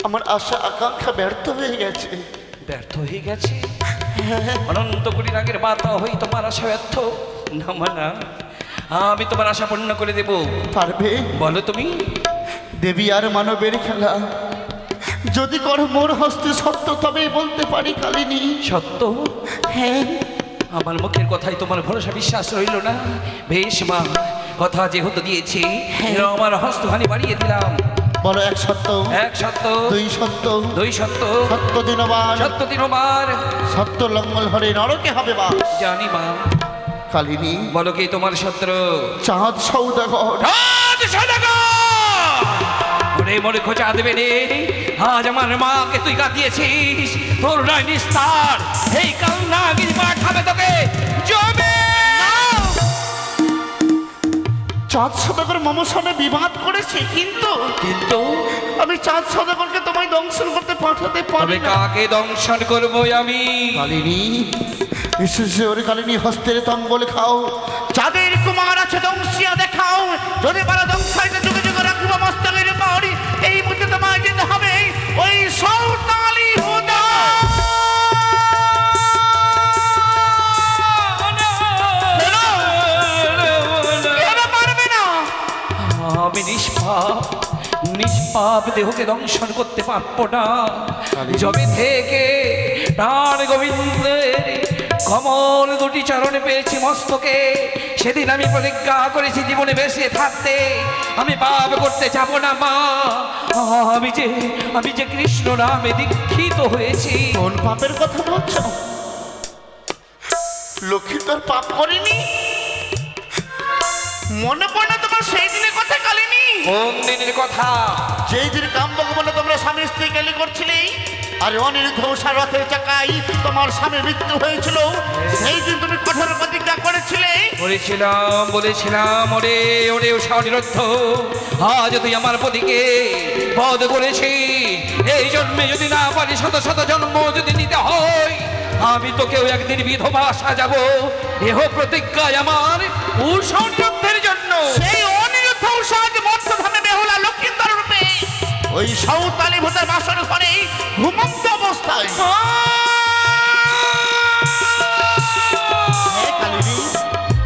আমার আশা আকাঙ্ক্ষা ব্যর্থ হয়ে গেছে। ব্যর্থ হয়ে গেছে? অনন্ত কোটি রাগের বাতা হই তোমার আশা ব্যর্থ? না মা না, আমি তোমার আশা পূর্ণ করে দেব। পারবে? বলো তুমি। দেবী আর মানবের খেলা, যদি করো মোর হস্তে সত্য তবেই বলতে পারি কালিনী। সত্য? হ্যাঁ। আমার মুখের কথাই তোমার ভরসা বিশ্বাস রইল না? বেশ মা, কথা যেহেতু দিয়েছি আমার হস্তখানি বাড়িয়ে দিলাম। বলো এক সত্য, এক সত্য, দুই সত্য, দুই সত্য, সত্য দিনবার, সত্য দিনবার, সত্য লঙ্গল হরে নরকে হবে বা। জানি মা। কালিনী, বলো কি তোমার শত্রু? চাঁদ সৌদাগর। চাঁদ সৌদাগর! ওরে মরে খোঁজা দেবে রে, আজ আমার মাকে তুই কাঁদিয়েছিস, তোর নয় নিস্তার এই কাল নাগিনী পাঠাবে তোকে জমে। চাঁদ সৌদাগর মম সনে বিবাদ করেছে, কিন্তু কিন্তু আমি চাঁদ সৌদাগরকে তোমায় দংশন করতে পাঠাতে তবে পারি না। কাকে দংশন করবো আমি? কালিনী, এসেছে ওরে কালিনী, হস্তের তম্বল খাও, চাঁদের কুমার আছে দংশিয়া দেখাও, যদি পারা দংশাইতে যুগে যুগে রাখবো মস্তকের পর, এই মুহূর্তে তোমায় যেতে হবে ওই সাঁওতালি হুদা পারবে না। আমি নিষ্পাপ দেহকে দংশন করতে পারবো না। জমি থেকে প্রাণ গোবিন্দের কমল দুটি চরণে পেয়েছি মস্তকে, সেদিন আমি প্রতিজ্ঞা করেছি জীবনে বেঁচে থাকতে আমি পাপ করতে যাব না মা। আমি যে কৃষ্ণ নামে দীক্ষিত হয়েছি। কোন পাপের কথা বলছো? লক্ষ্মী তোর পাপ করেনি? মনে পড়ে তোমার সেই দিনের কথা কালিনী? কোন দিনের কথা? যেই দিন কাম্যক বলে তোমরা স্বামী স্ত্রী গালি করছিলে আর অনিরুদ্ধ রথের চাকায় তোমার স্বামীর মৃত্যু হয়েছিল, সেই দিন তুমি কঠোর প্রতিজ্ঞা করেছিলে। বলেছিলাম ওরে ওরে অনিরুদ্ধ, আজ তুই আমার পতিকে বধ করেছি, এই জন্মে যদি না পারি শত শত জন্ম যদি নিতে হয় আমি তোকেও একদিন বিধবা সাজাবো। এহ প্রতিজ্ঞায় আমার অনিরুদ্ধের জন্য। সেই অনিরুদ্ধ সাজ মর্তধামে বেহুলা লক্ষ্মীন্দর রূপে ওই সাঁওতালি ভূতের বাসর ঘরে ঘুমন্ত অবস্থায়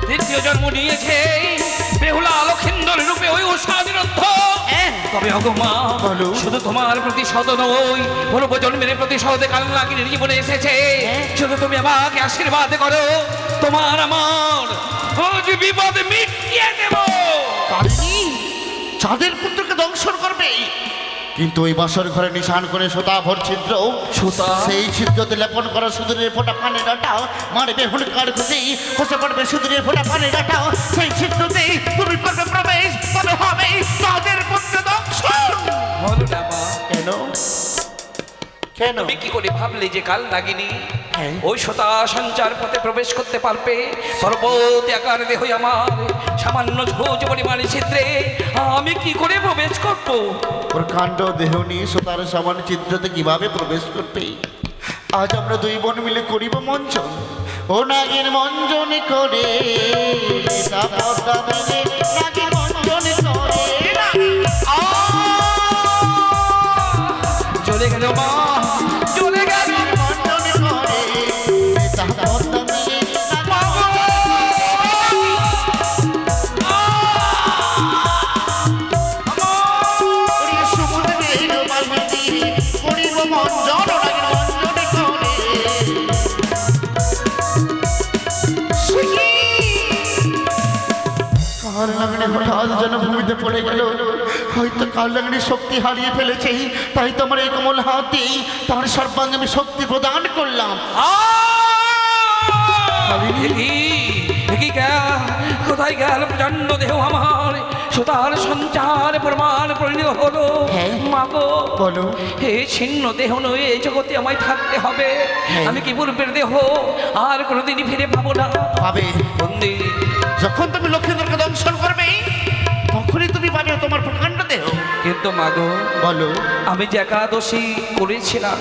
দ্বিতীয় জন্ম নিয়েছে বেহুলা লক্ষ্মীন্দর রূপে ওই অনিরুদ্ধ। তবে অগমা শুধু তোমার প্রতিশোধ নয়, পূর্বজন্মের প্রতিশোধে কালনাগিনীর জীবনে এসেছে। শুধু তুমি আমাকে আশীর্বাদ করো, তোমার আমার বিপদ মিটিয়ে দেব। চাঁদের পুত্রকে দংশন করবে, কিন্তু ওই বাসর ঘরে নিশান করে সুতা ভর ছিদ্র, সেই ছিদ্রতে লেপন করা সুদূরের ফোটা পানি ডাটাও মারবে হুলকার খুশি খসে পড়বে সুদূরের ফোটা পানি ডাটাও, সেই ছিদ্রতেই তুমি করবে প্রবেশ, তবে হবে চাঁদের পুত্র দংশন। হলো না মা। কেন কেন তুমি কি করে ভাবলে যে কাল নাগিনী ওই শতা সঞ্চার পথে প্রবেশ করতে পারবে? পর্বত আকার দেহ আমার সামান্য ঝোঁজ পরিমাণে ছিদ্রে আমি কি করে প্রবেশ করব? প্রকাণ্ড দেহ নিয়ে সোতার সামান্য চিত্রতে কিভাবে প্রবেশ করবে? আজ আমরা দুই বোন মিলে করিব মঞ্চন, ও নাগিন মঞ্চন করে নাগিন মঞ্চন করে না। চলে গেল মা, চলে গেল। মঞ্চন করে করিব মঞ্চন হঠাৎ যেন ভূমিতে পড়ে গেল, হয়তো কালনাগিনীর শক্তি হারিয়ে ফেলেছে, তাই তোমার এই কোমল হাত দিয়ে তার সর্বাঙ্গে আমি শক্তি প্রদান করলাম। কোথায় গেল প্রচন্ড দেহ আমার? সুতার সঞ্চার প্রমাণ পরিণত হলো। মাগো বলো, এই ছিন্ন দেহ নয়, এই জগতে আমায় থাকতে হবে। আমি কি পূর্বের দেহ আর কোনোদিনই ফিরে পাবো না? পাবে। বন্দি যখন তুমি লক্ষ্মীন্দরকে দংশন করবে তখনই তুমি পাবে তোমার প্রকাণ্ড দেহ। কিন্তু মাগো বলো, আমি যে একাদশী করেছিলাম,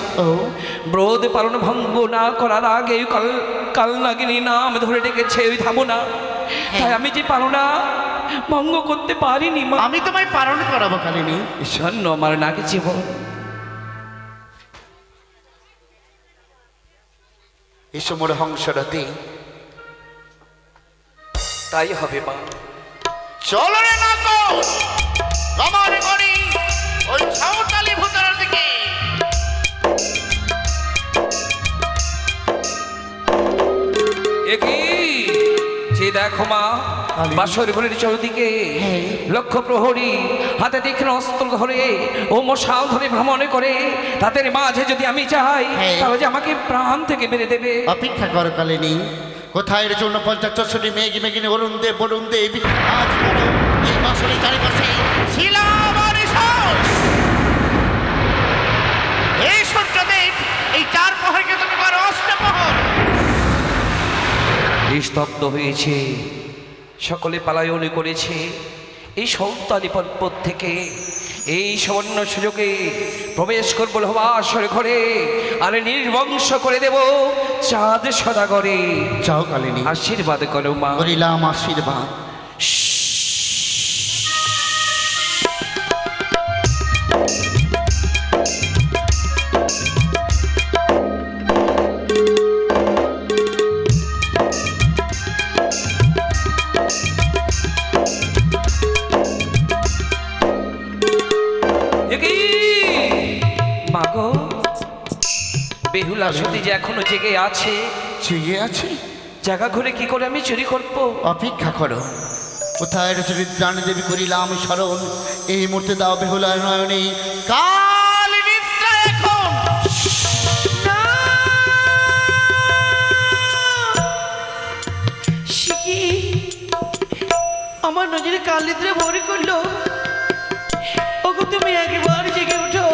ব্রত পালন ভঙ্গ না করার আগে কালনাগিনী নাম ধরে ডেকেছে ওই থামো না, তাই আমি যে পালনা ভঙ্গ করতে পারিনি মা। আমি তোমায় পালন করাবো কালিনী। ঈশ্বর আমার নাকি জীবন এসো মোর হংসরাতে, তাই হবে মা। চলো রে নাকো রমান করি ওই সাঁওতালি ভূতের দিকে। একই যে দেখো মা, বাসর ঘরের চৌদিকে লক্ষ প্রহরী হাতে তীক্ষ্ণ অস্ত্র ধরে ও মশাল ধরে ভ্রমণ করে, তাদের মাঝে যদি আমি চাই তাহলে যে আমাকে প্রাণ থেকে মেরে দেবে। অপেক্ষা কর কালিনী, কোথায় রে ৪৪ মেঘ মেঘিনী অরুণ দেব বরুণ দেব, আজ এই বাসরের চারিপাশে এই সূর্যদেব এই ৪ প্রহরকে তুমি করো অষ্টপ্রহর। স্তব্ধ হয়েছে, সকলে পালায়ন করেছে এই সাঁওতালি পর্বত থেকে। এই সুবর্ণ সুযোগে প্রবেশ করবো বাসর ঘরে, আর নির্বংশ করে দেব চাঁদ সদাগরে। যাও কালিনী, আশীর্বাদ করো মা। করিলাম আশীর্বাদ। বেহুলা সতী যে এখনো জেগে আছে, জেগে আছে? জায়গা ঘুরে কি করে আমি চুরি করবো? অপেক্ষা করো। কোথায় রয়েছে রিদ্রাণী দেবী, করিলাম স্মরণ। এই মুহূর্তে দাও বেহুলার নয়নে কাল নিদ্রা এখন। আমার নজরে কাল নিদ্রা ভরে করলো। ওগো তুমি একবার জেগে উঠো,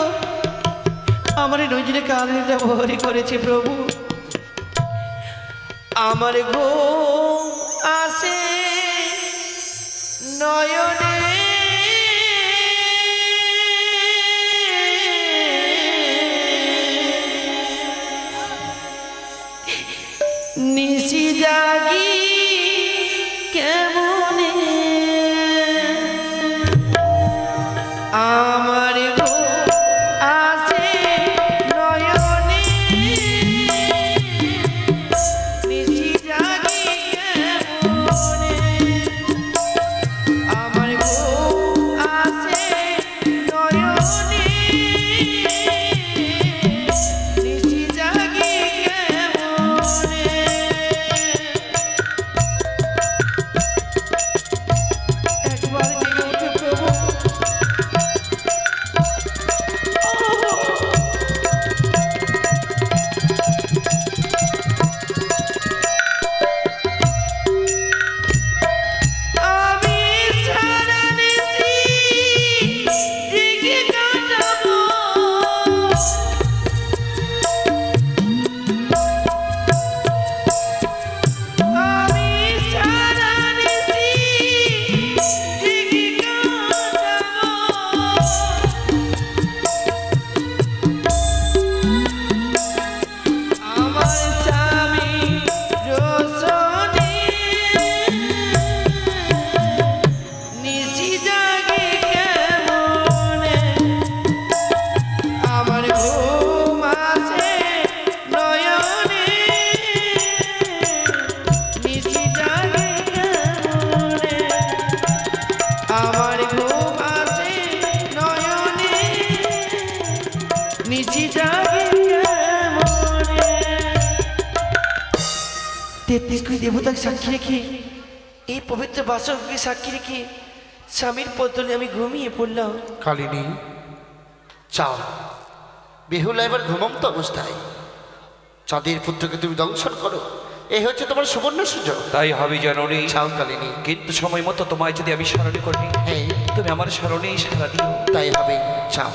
আমার নজরে কাল নিদ্রা ভরে করেছে প্রভু। আমার ঘুম আসে নয়নে, নিশি জাগি কেমনে, আমার ঘুম আসে নয়নে, নিশি জাগি কেমনে, আমার ঘুম আসে নয়নে, নিশি জাগি কেমনে। একবার জেগে ওঠে প্রভু। আমি সারা নিশি জেগে কাটাবো, আমি সারা নিশি জেগে কাটাবো, আমার স্বামী রোশনে, নিশি জাগে কেমনে, আমার ঘুম আসে নয়নে, নিশি জাগে কেমনে, আমার ঘুম আসে নয়নে, নিশি জাগে কেমনে। 33 কোটি দেবতাকে সাক্ষী রেখে, এই পবিত্র বাসকে সাক্ষী রেখে স্বামীর পদতলে আমি ঘুমিয়ে পড়লাম। কালিনী চাও বেহুলা এবার ঘুমন্ত অবস্থায় চাঁদের পুত্রকে তুমি দংশন করো। এই হচ্ছে তোমার সুবর্ণ সুযোগ। তাই হবে জননী। চাও কালিনী। কিন্তু সময় মতো তোমায় যদি আমি স্মরণে করি, হ্যাঁ তুমি আমার স্মরণেই সারা দিও। তাই হবে। চাও।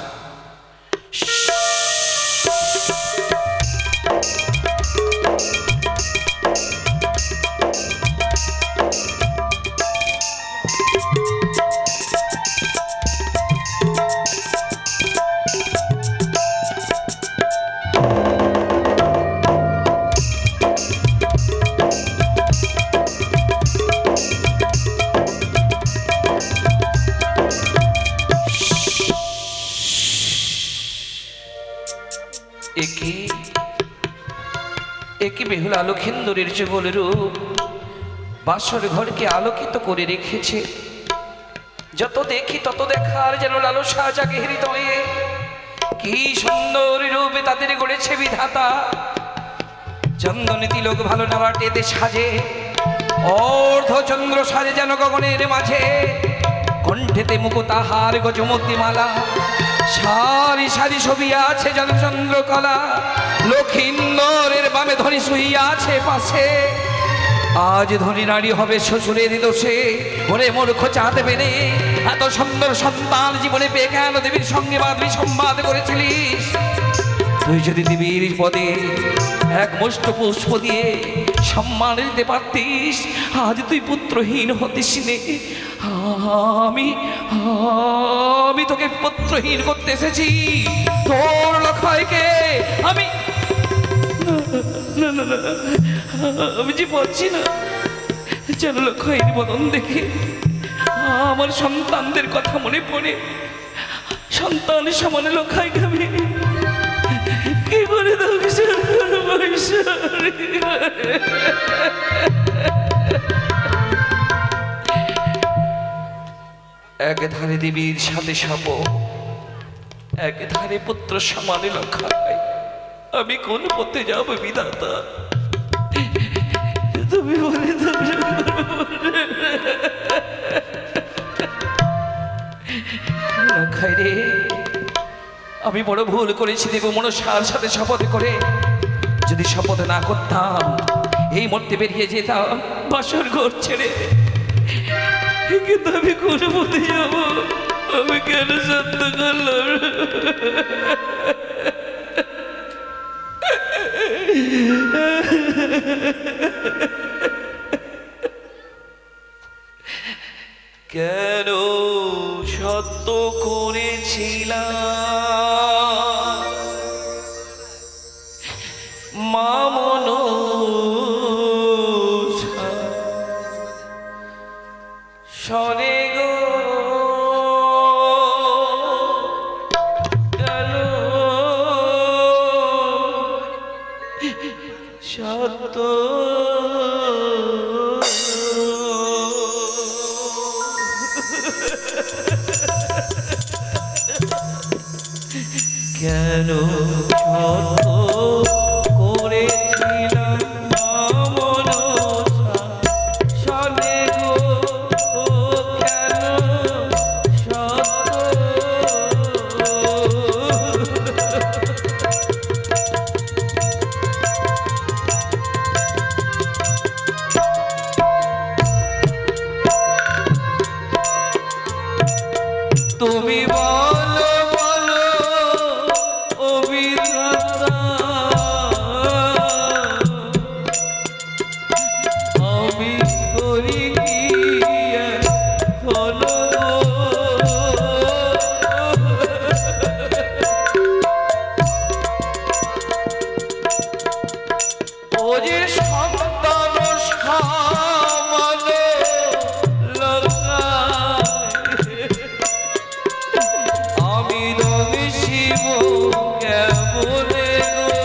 একে বেহুলা লক্ষিন্দরের যুগল রূপ বাসর ঘরকে আলোকিত করে রেখেছে। যত দেখি তত দেখার যেন লালসা জাগে হৃদয়ে। কি সুন্দর রূপে তাদের গড়েছে বিধাতা। চন্দনে তিলক ভালো নাবাটেতে সাজে, অর্ধচন্দ্র সাজে যেন গগনের মাঝে। কণ্ঠেতে মুকুতাহার গজমতি মালা, সারি সারি ছবি আছে জনচন্দ্র কলা। লক্ষিন্দরের বামে ধনী শুইয়া আছে পাশে। আজ ধনী নারী হবে শ্বশুরের দোষে, ওরে মূর্খ চাঁদ বেনে এত সুন্দর সন্তান জীবনে পেয়ে কেন দেবীর সঙ্গে বাদবি সংবাদ করেছিলিস? তুই যদি দেবীর পদে এক মুষ্ট পুষ্প দিয়ে সম্মান দিতে পারতিস, আজ তুই পুত্রহীন হতিস নে। আমি তোকে পুত্রহীন করতে এসেছি। তোর লক্ষয়কে আমি না না না আমি যে পারছি না। যেন লক্ষয়ের বদন দেখে আমার সন্তানদের কথা মনে পড়ে। সন্তানের সমানে লক্ষয়কে আমি কি করে এক ধারে দেবীর সাথে সাপ, এক ধারে পুত্র সমানে লক্ষয়। আমি কোন পথে যাব বিধাতা, তুমি বলে দাও। রে আমি বড় ভুল করেছি দেব মনসার সাথে শপথ করে। যদি শপথ না করতাম এই মরতে বেরিয়ে যেতাম বাসর ঘর ছেড়ে। কিন্তু আমি কোন পথে যাব, আমি কেন সত্য করলাম? কেন সত্য করেছিলাম মামন সরে গো, কেন সত্য কেন করেছিলাম মামন সনে গো, কেন তুমি বলো বলো ও বিধাতা, আমি করি কি হলো ও যে সন্তান সামলে আমি রবি শিব কেমনে গো,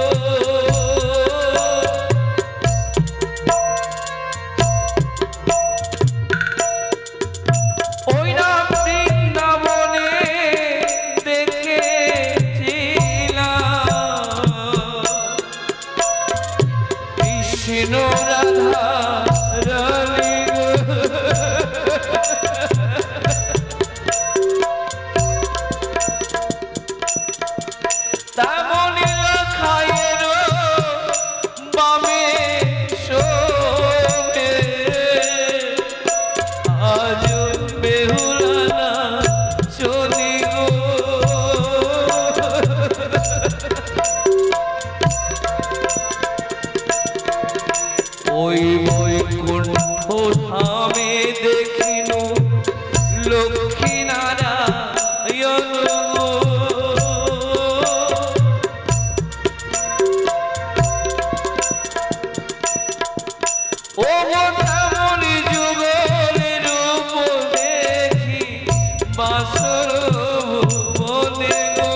ওই না বৃন্দাবনে দেখেছিলাম কৃষ্ণ রাধা রানী গো। তেমনি খায়ের বামে শোভে আজ বেহুলানা চলি গো। ওই বৈকুণ্ঠ ধামে দেখিনু লক্ষ্মী নারায়ণ গো। ও তেমনি যুগলের রূপ দেখি বাসর ভুবনে গো।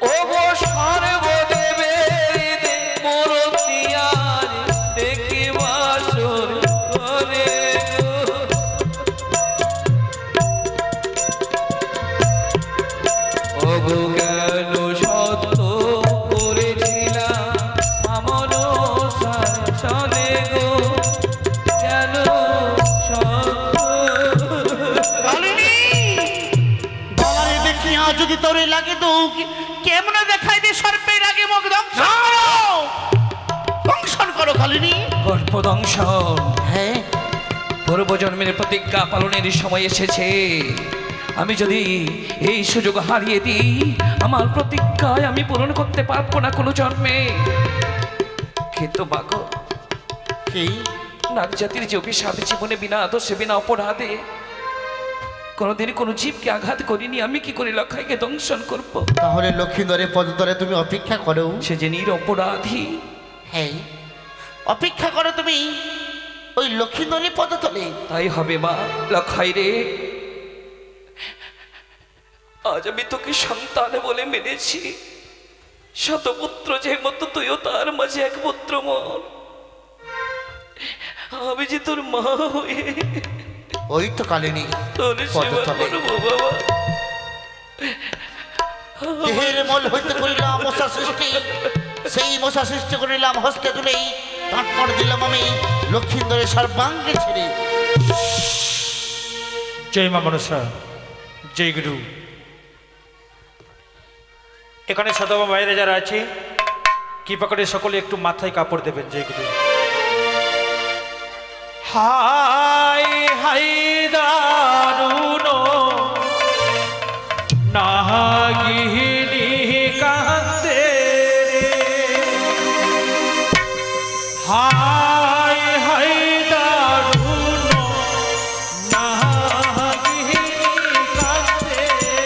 ও গো সর্বদেবের মূর্তিয়ার দেখি বাসর ঘরে গো। ও গো কেন সত্য করেছিলাম মামন সনে গো, কেন গলায় দেখি যদি তোরে লাগে তো কেমন দেখাই দে সর্পের আগে মুখ দংশন করো কালিনী। গর্ভদংশন, হ্যাঁ পূর্বজন্মের প্রতিজ্ঞা পালনের সময় এসেছে। আমি যদি এই সুযোগ হারিয়ে দিই আমার প্রতিজ্ঞায় আমি পূরণ করতে পারবো না কোনো জন্মে। কিন্তু বাগো কি নাগ জাতির যে অভিশাপ, জীবনে বিনা আদর্শে বিনা অপরাধে কোনোদিন কোনো জীবকে আঘাত করিনি, আমি কি করে লক্ষাইকে দংশন করব? তাহলে লক্ষ্মীধরের পদতলে তুমি অপেক্ষা করো। সে যে নিরপরাধী। হ্যাঁ অপেক্ষা করো তুমি ওই লক্ষ্মীধরের পদতলে। তাই হবে মা। লক্ষাই রে, আজ আমি তোকে সন্তান বলে মেনেছি। শতপুত্র যে মতো তুইও তার মাঝে এক পুত্র মন। আমি যে তোর মা হয়ে ওই তো কালিনী তোর সেবা পদতলে। করবো বাবা। দেহের মল হইতে করিলাম মশা সৃষ্টি, সেই মশা সৃষ্টি করিলাম হস্তে তুলেই তাঁর দিলাম আমি লক্ষ্মীন্দরের সর্বাঙ্গে ছেড়ে। জয় মা মনসা, জয় গুরু। এখানে সদবা বাইরে যারা আছে কৃপা করে সকলে একটু মাথায় কাপড় দেবেন। জয় গুরু। হাই হাই দারুণ নাগিনী কান্দে রে, হাই হাই দারুণ নাগিনী কান্দে রে।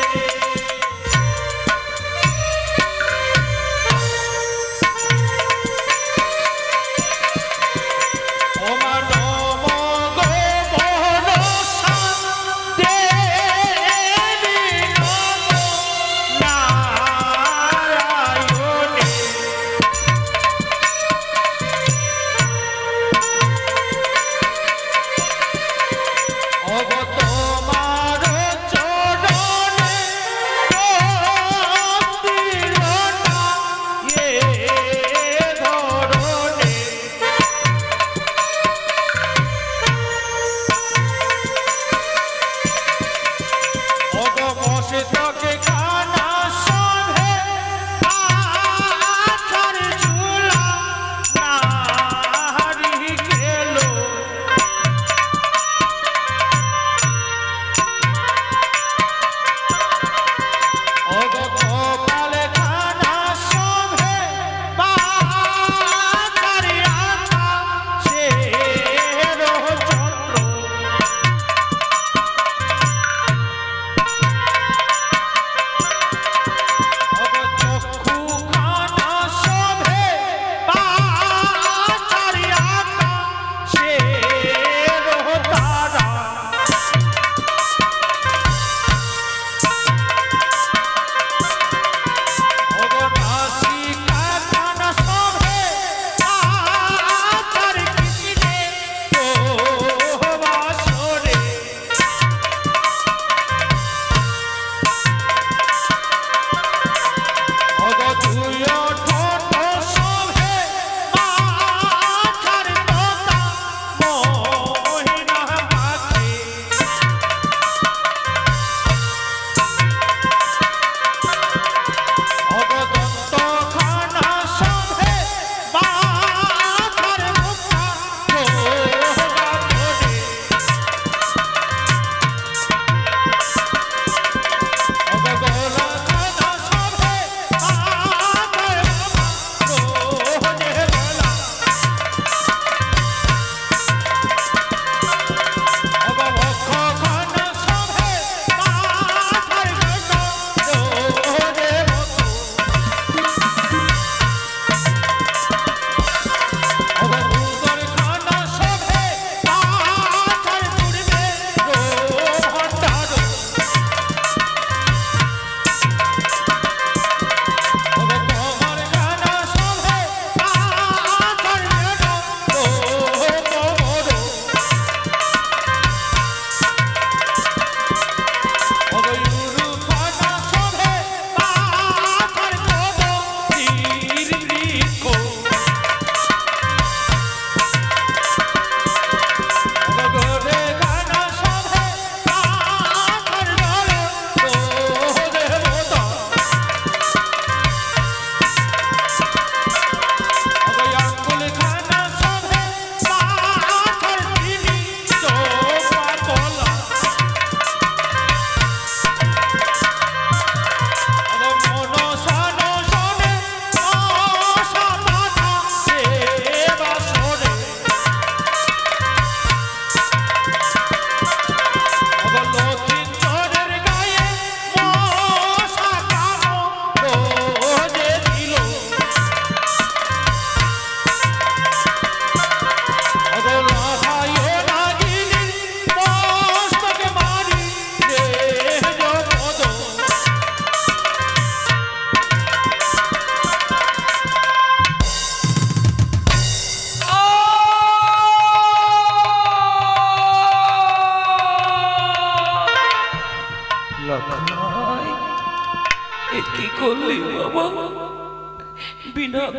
ও মা নমঃ গো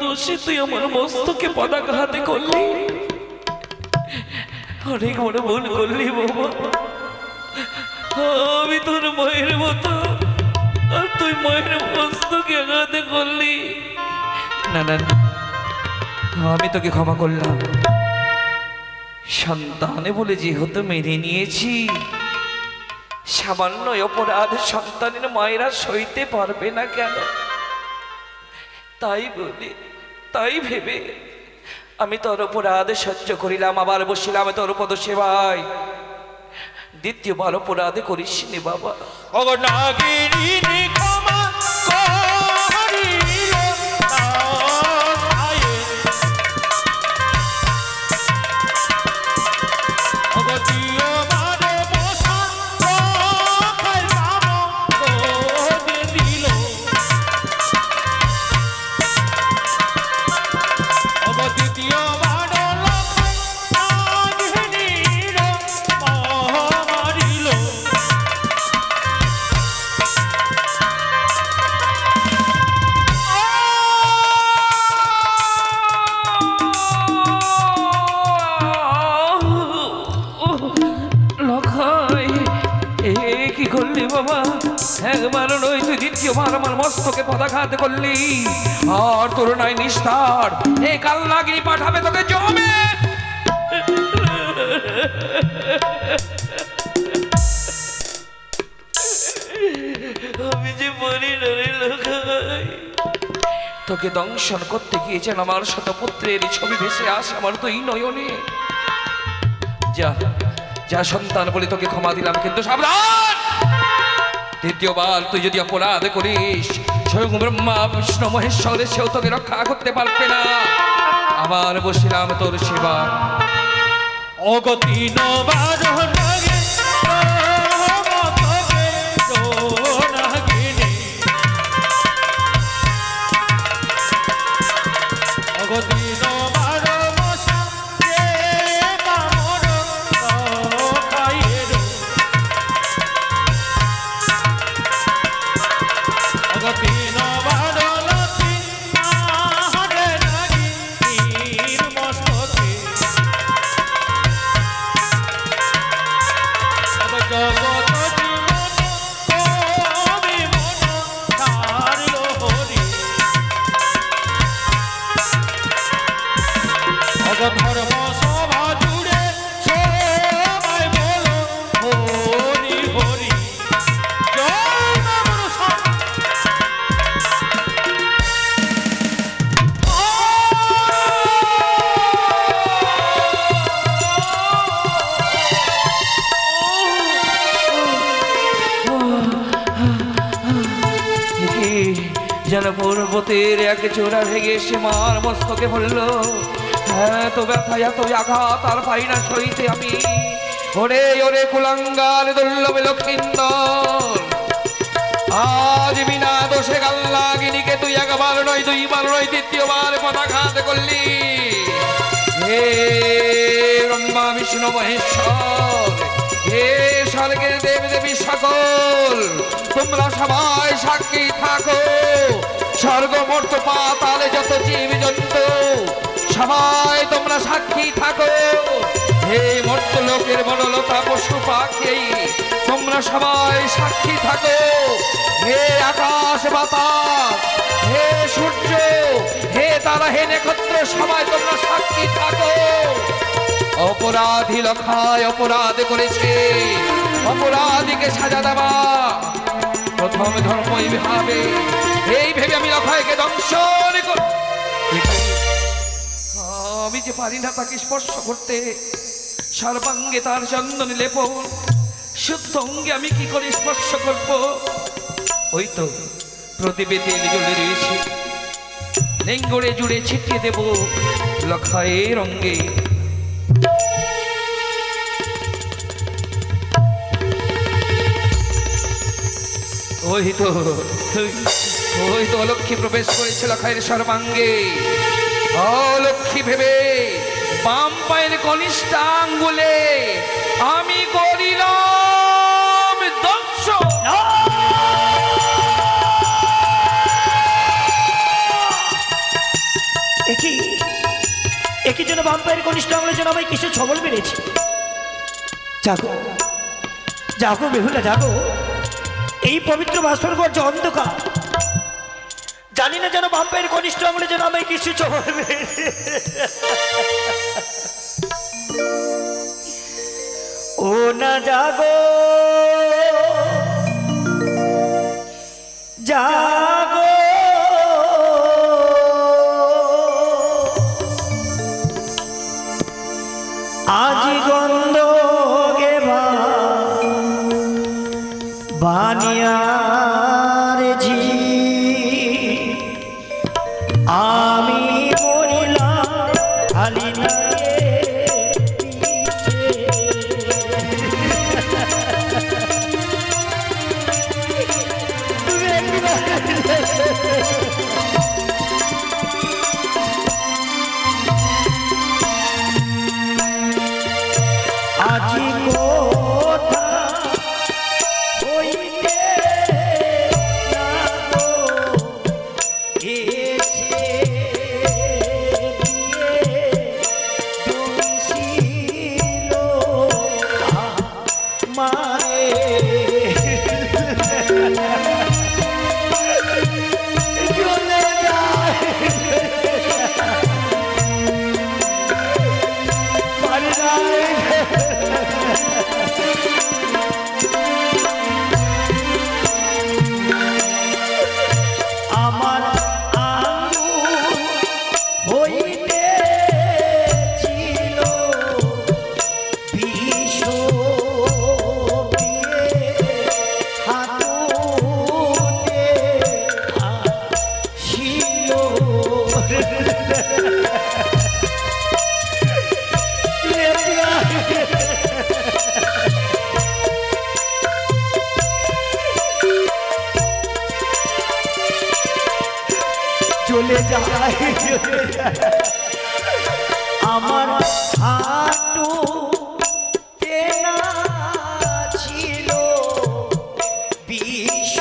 দোষে তুই আমার মস্তকে পদাঘাতে করলি? অনেক বড় ভুল করলি বাবা। আমি তোর মায়ের মতো, আর তুই মায়ের মস্তকে আঘাতে করলি। না না না, আমি তোকে ক্ষমা করলাম। সন্তানে বলে যেহেতু মেনে নিয়েছি, সামান্য অপরাধ সন্তানের মায়েরা সইতে পারবে না কেন? তাই বলি, তাই ভেবে আমি তোর অপরাধ সহ্য করিলাম, আবার বসিলাম তোর পদ সেবায়। দ্বিতীয়বার অপরাধ করিস নি বাবা। অগনাগিনী ক্ষমা করিল তায়ে, অগতিয় মারে বসা রখায় রাম করে দিল, অগদ্বিতীয় মারে লক্ষাগিনীর মারিল। লখাই, এ কি করলি বাবা? একবার নয় তুই দ্বিতীয়বার আমার মস্তকে পদাঘাত করলি। আর তোর নাই নিস্তার, এই কালনাগিনী পাঠাবে তোকে জমে। আমি যে মরি না রে লখাই। তোকে দংশন করতে গিয়েছেন আমার শতপুত্রের ছবি ভেসে আসে আমার তুই নয়নে। যা যা সন্তান বলে তোকে ক্ষমা দিলাম, কিন্তু সাবধান, দ্বিতীয়বার তুই যদি অপরাধ করিস, স্বয়ং ব্রহ্মা বিষ্ণু মহেশ্বরে সেও তোকে রক্ষা করতে পারবে না। আবার বসিলাম তোর সেবা। অগতি নবার লাগে মতবে জোনাগিনী, অগতি নবার মশা যে কামর খাইয়ের, অগতি নবার লতি আহারে নাগিনীর মস্তকে, জগত জীবন কবি মন ছাড়ল হরি, অগধর্ম সভা জুড়ে সবাই বলো হরি হরি। জয় নমঃ যেন পর্বতের এক চূড়া ভেঙে সে মার মস্তকে পড়ল। এত ব্যথা এত আঘাত আর পাই না সইতে আমি। ওরে ওরে কুলাঙ্গার দুর্লভ লক্ষিন্দর, আজ বিনা দোষে কালনাগিনীকে তুই একবার নয় দুইবার নয় তৃতীয়বার পদাঘাত করলি। হে ব্রহ্মা বিষ্ণু মহেশ্বর, হে স্বর্গের দেব দেবী সকল, তোমরা সবাই সাক্ষী থাকো। স্বর্গ মর্ত পাতালে যত জীব জন্তু সবাই তোমরা সাক্ষী থাকো। হে মর্ত লোকের বনলতা পশু পাখি তোমরা সবাই সাক্ষী থাকো। হে আকাশ বাতাস, হে সূর্য, হে তারা, হে নক্ষত্র, সবাই তোমরা সাক্ষী থাকো। অপরাধী লখায় অপরাধ করেছে, অপরাধীকে সাজা দেওয়া প্রথম ধর্মই ভাবে। এই ভেবে আমি লখাইকে দংশন করি। আমি যে পারি না তাকে স্পর্শ করতে, সর্বাঙ্গে তার চন্দন লেপন, শুদ্ধ অঙ্গে আমি কি করে স্পর্শ করব? ওই তো প্রদীপে তেল জ্বলে রয়েছে, নেঙ্গড়ে জুড়ে ছিটিয়ে দেব লখাইয়ের অঙ্গে। ওই তো অলক্ষ্মী প্রবেশ করেছে লখাইয়ের সর্বাঙ্গে। অলক্ষ্মী ভেবে বাম পায়ের কনিষ্ঠ আঙ্গুলে আমি করিলাম দংশন। যেন ভাম্পায়ের কনিষ্ঠ আঙুলে যেন আমায় কিসের ছবল মেরেছে। জাগো জাগো বেহুলা জাগো, এই পবিত্র ভাস্কর যে অন্ধকার, জানি না যেন ভাম্পায়ের কনিষ্ঠ আঙুলে যেন আমায় কিসের ছবল মেরেছে। ও না জাগো জাগো, আজ গন্ধ গে বানিয়ার ঝি, আমি মরিলাম খালি না আজি কোথা হইতে যাবো, এসে দুইছিল আমারে, চলে যায় আমার আঙুল হইতে ছিল বিষ হাতুতে ছিল চলে যায় আমার হাঁটু তেনা ছিল বিষ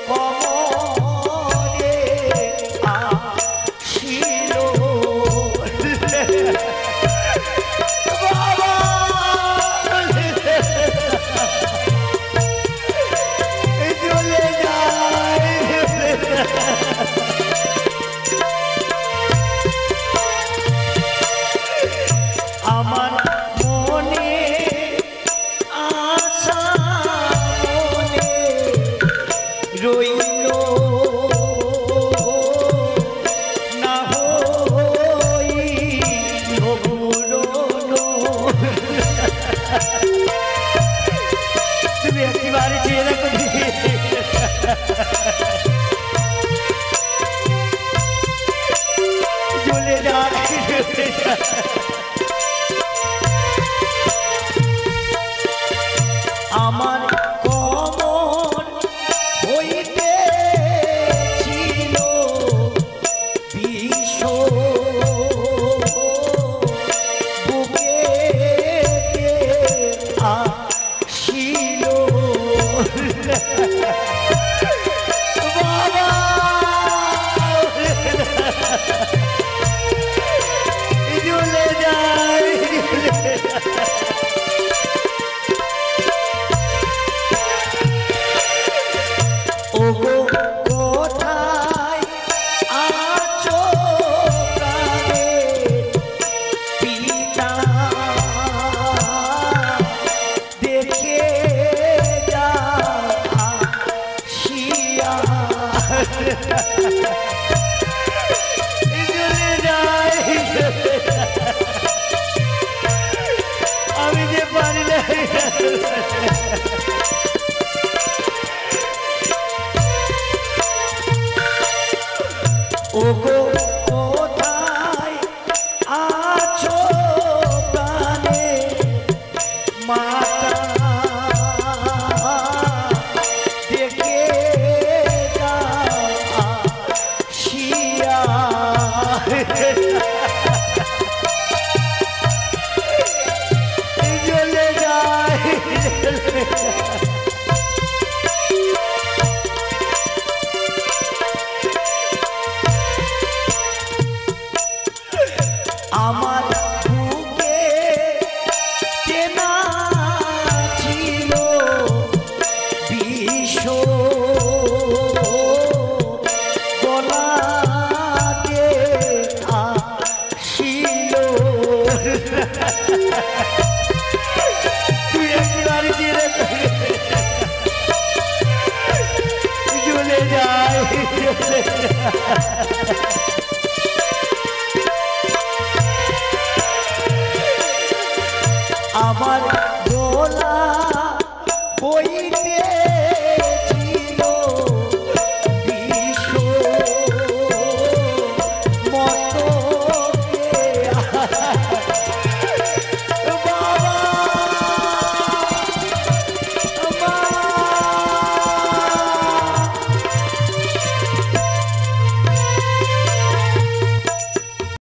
কমরে আসিল বাবা, চলে যায় আমার মনে আশা মনে রইল না হইল পুরনো। তুমি একেবারে চেয়ে রাখো, চলে যায় আমার কমন হইতে ছিল বিষ বুকে আসিল বাবা, চলে যায় আমার বুকে চেনা ছিল বিষ গলাতে আসিল তুই একবার গিয়ে চলে যায় আমার গলা বইতে